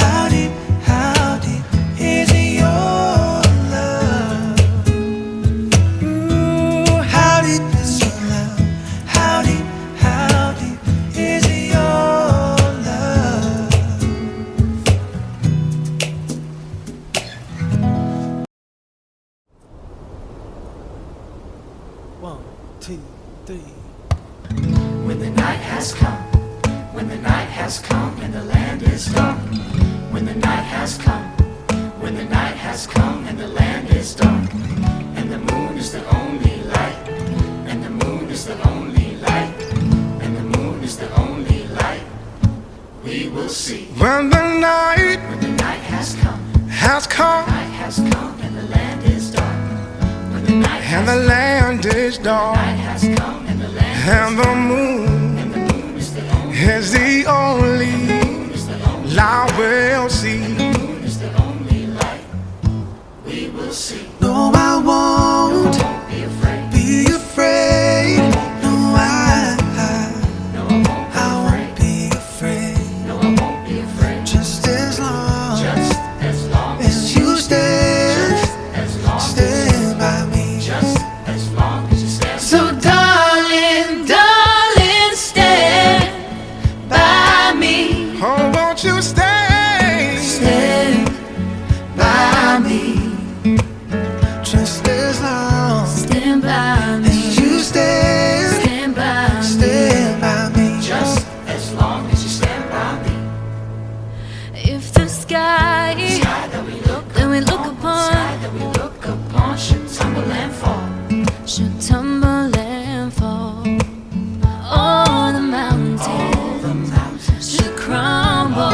How deep is your love? Ooh, how deep is your love? How deep is your love? One, two, three. When the night has come, when the night has come and the land is dark. When the night has come, when the night has has come and the land is dark, and the moon is the only light, and the moon is the only light, and the moon is the only light we will see. When the night When the night has come, has come night has come and the land is dark. When the night and the has land is dark night has come and the land and the moon and the moon is the only is the only is the only light we'll see. moon is the only light we will see. No, I won't Don't be afraid. be afraid. No, No, I won't be I won't afraid. be afraid. No, I won't be afraid. Just as long Just as long as you stand, as long stand by me. just as long as you stand. So darling, darling, stand by me. Oh, won't you stay? Stand by me. Just as long Stand by me. as you stand, Stand by me. stand by me. Just as long as you stand by me. If the sky Sky that we look that we look sky upon that we look upon should tumble and fall. should tumble and fall, all the mountains All the mountains should crumble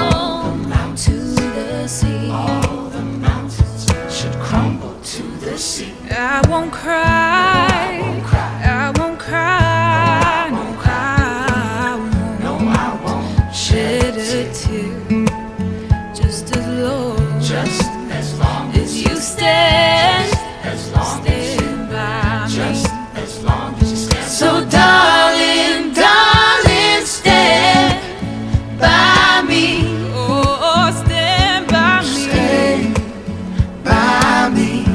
to the sea. all the mountains should crumble to the sea. I won't cry. I won't cry. No, I won't No, I won't shed a tear. Just as long just as long as you stand, as long as stand by me. just as long as you stand. So darling, darling, stand by me. Oh, stand by me. Stay by me.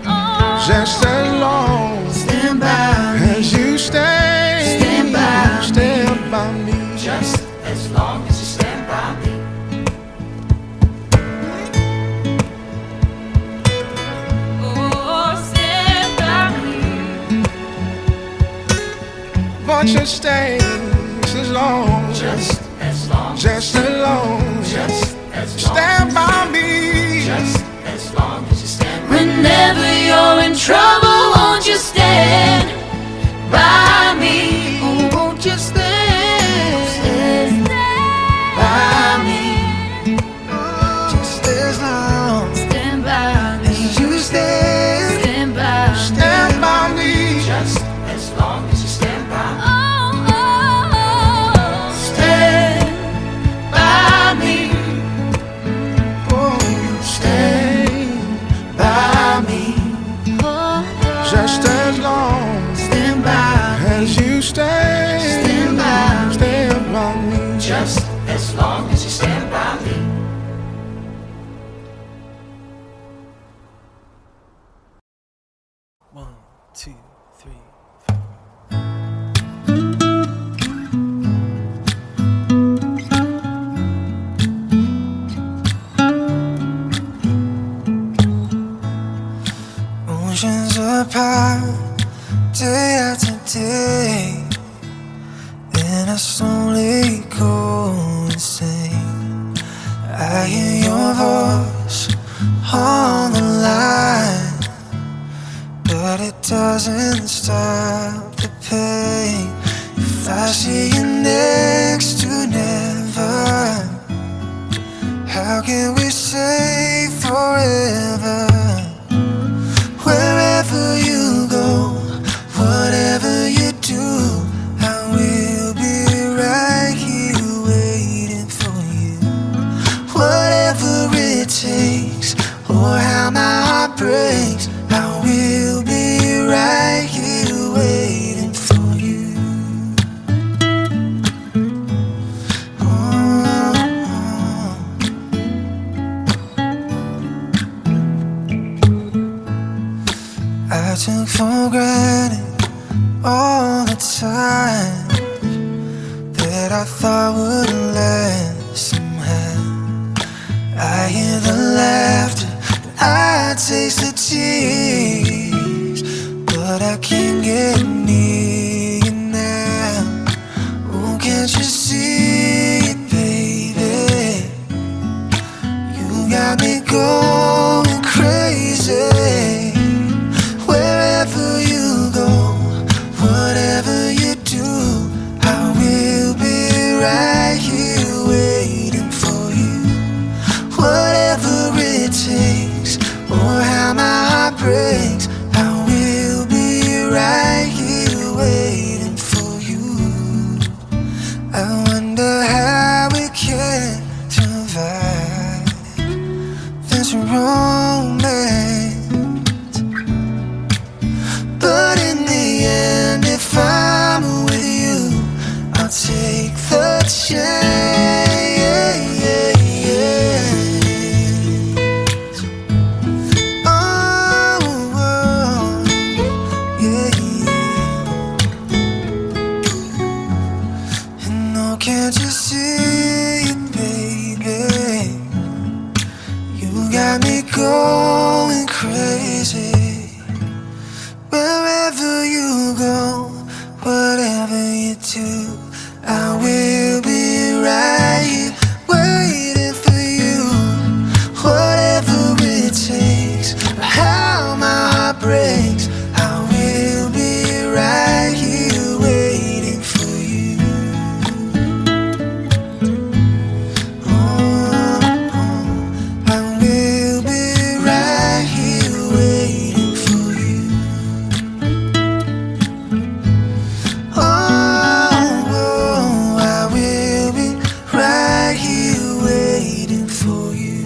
Oh, Just as long Stand by me. as you stay, Stand by me. stand by me. Just as long as you stand by me. oh, stand by me. Won't you stay as long, Just as long just as long, just as long stand by me. just as long as you stand by me. Whenever you're in trouble, won't you stand by me? Oh, won't you stand Stand by me? Just as long Stand by me. as you stand, Stand by me. Stand by me. Just as long as you stand by me. Oh, oh, oh. stand By me. oh, you stand by me. Oh, Just as long Stand by me. as you stay, Stand by me. stand by me. Just as long as you stand by me. One, two, three. Oceans apart, day after day, and I slowly go insane. I hear your voice on the line, but it doesn't stop the pain. If I see you next to never, how can we say forever? Wherever you go, whatever you do, I will be right here waiting for you. Whatever it takes, or how my heart breaks, I will be right here waiting for you. I took for granted all the time that I thought would last somehow. I hear the laughter, I taste the tears, but I can't get near you now. Oh, can't you see it, baby? You got me going crazy. romance. But in the end, if I'm with you, I'll take the chance. Oh, yeah. And no, can't you see it, baby? You got me going crazy. Wherever you go, whatever you do, I will be right here waiting for you. Whatever it takes, how my heart breaks, I will be right here waiting for you. I will be right here waiting for you. I will be right here waiting for you.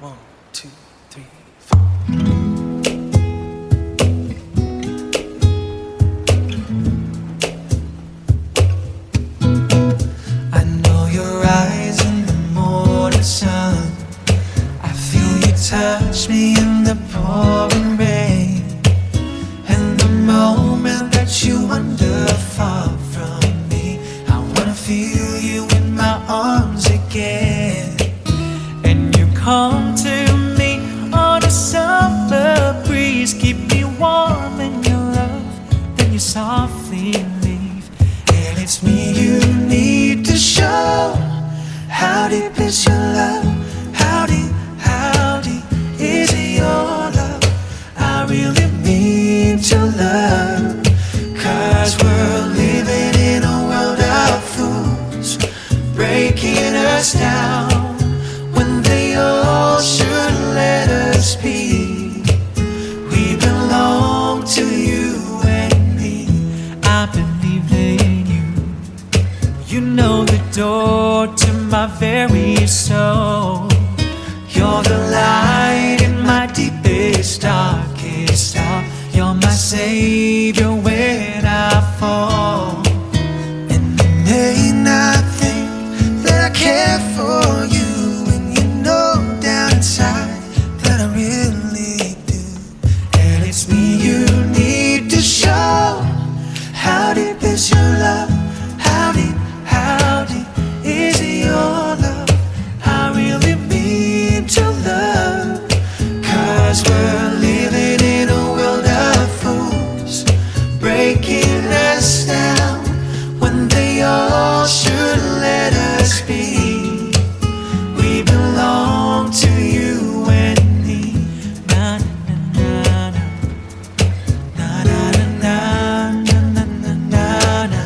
One, two, three, four. I know your eyes in the morning sun. I feel you touch me in the pouring rain. And the moment that you wander far from me, I wanna feel you in my arms again. And you come to me on a summer breeze, keep me warm in your love, then you softly leave. And it's me you need to show. How deep is your love? How deep is your love? I really need your love. 'Cause we're living in a world of fools, breaking us down when they all should let us be. We belong to you and me. I believe in you. You know the door to my very soul. You're the light in my deepest, darkest hour. You're my savior when I fall. And there ain't nothing that I care for you, and you know down inside that I really do. And it's me you need to show. How deep is your love? How deep is your love? I really need your love. 'Cause we're living in a world of fools, breaking us down when they all should let us be. We belong to you and me. Na na na na na na na na na na na.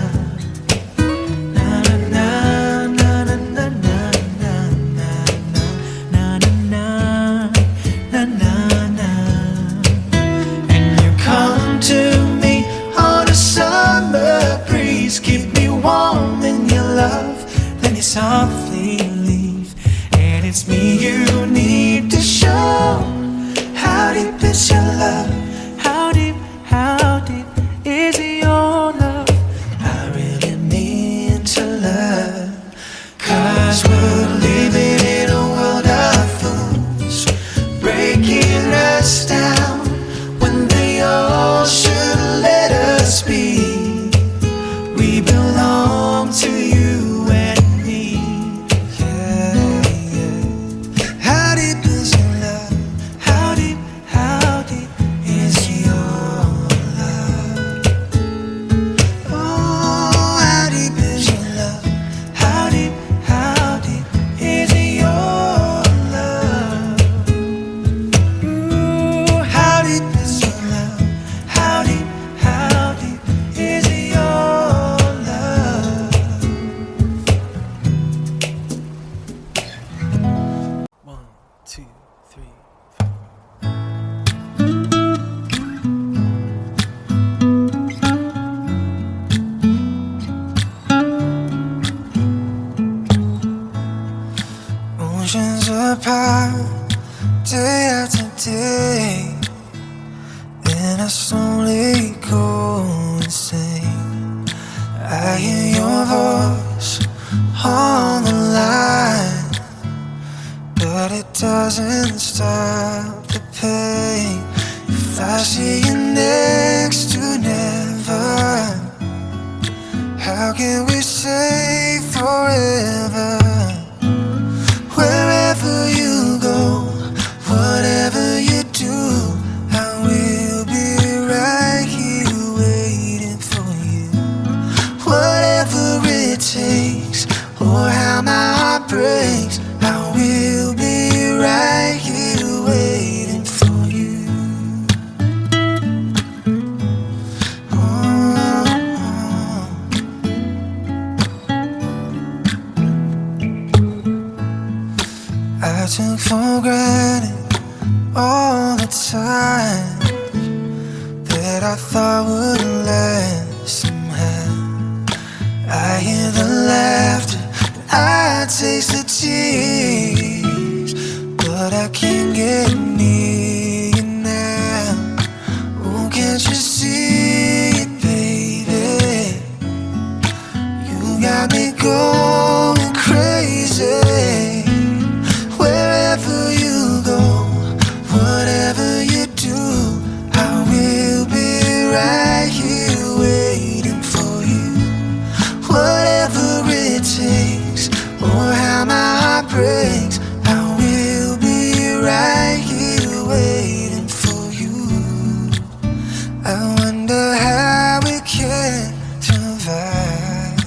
I hear your voice on the line, but it doesn't stop the pain. If I see you next to never, how can we say forever? Wherever you go, whatever you do, I will be right here waiting for you. Whatever it takes, or how my heart breaks, I will be right here waiting for you. I took for granted all the time that I thought would last somehow. I hear the laughter, I taste the tears, but I can't get near you now. Oh, can't you see it, baby? You got me going crazy. Wherever you go, whatever you do, I will be right here waiting for you. Whatever it takes, or how my heart breaks, I will be right here waiting for you. I wonder how we can survive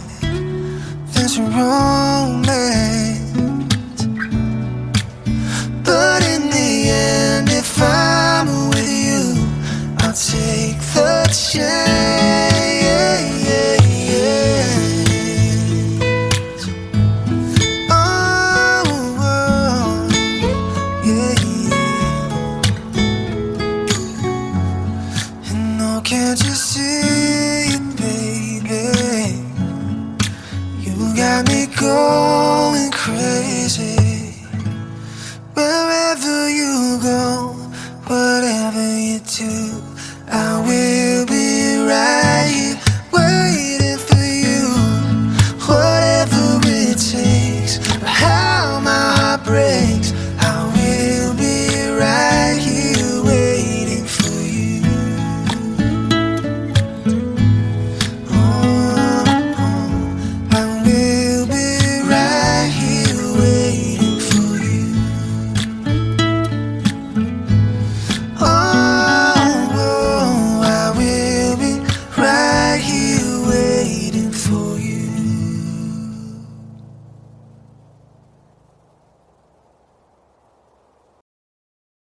this romance. But in the end, if I'm with you, I'll take the chance. Oh, oh, yeah. And oh, can't you see it, baby? You got me going crazy.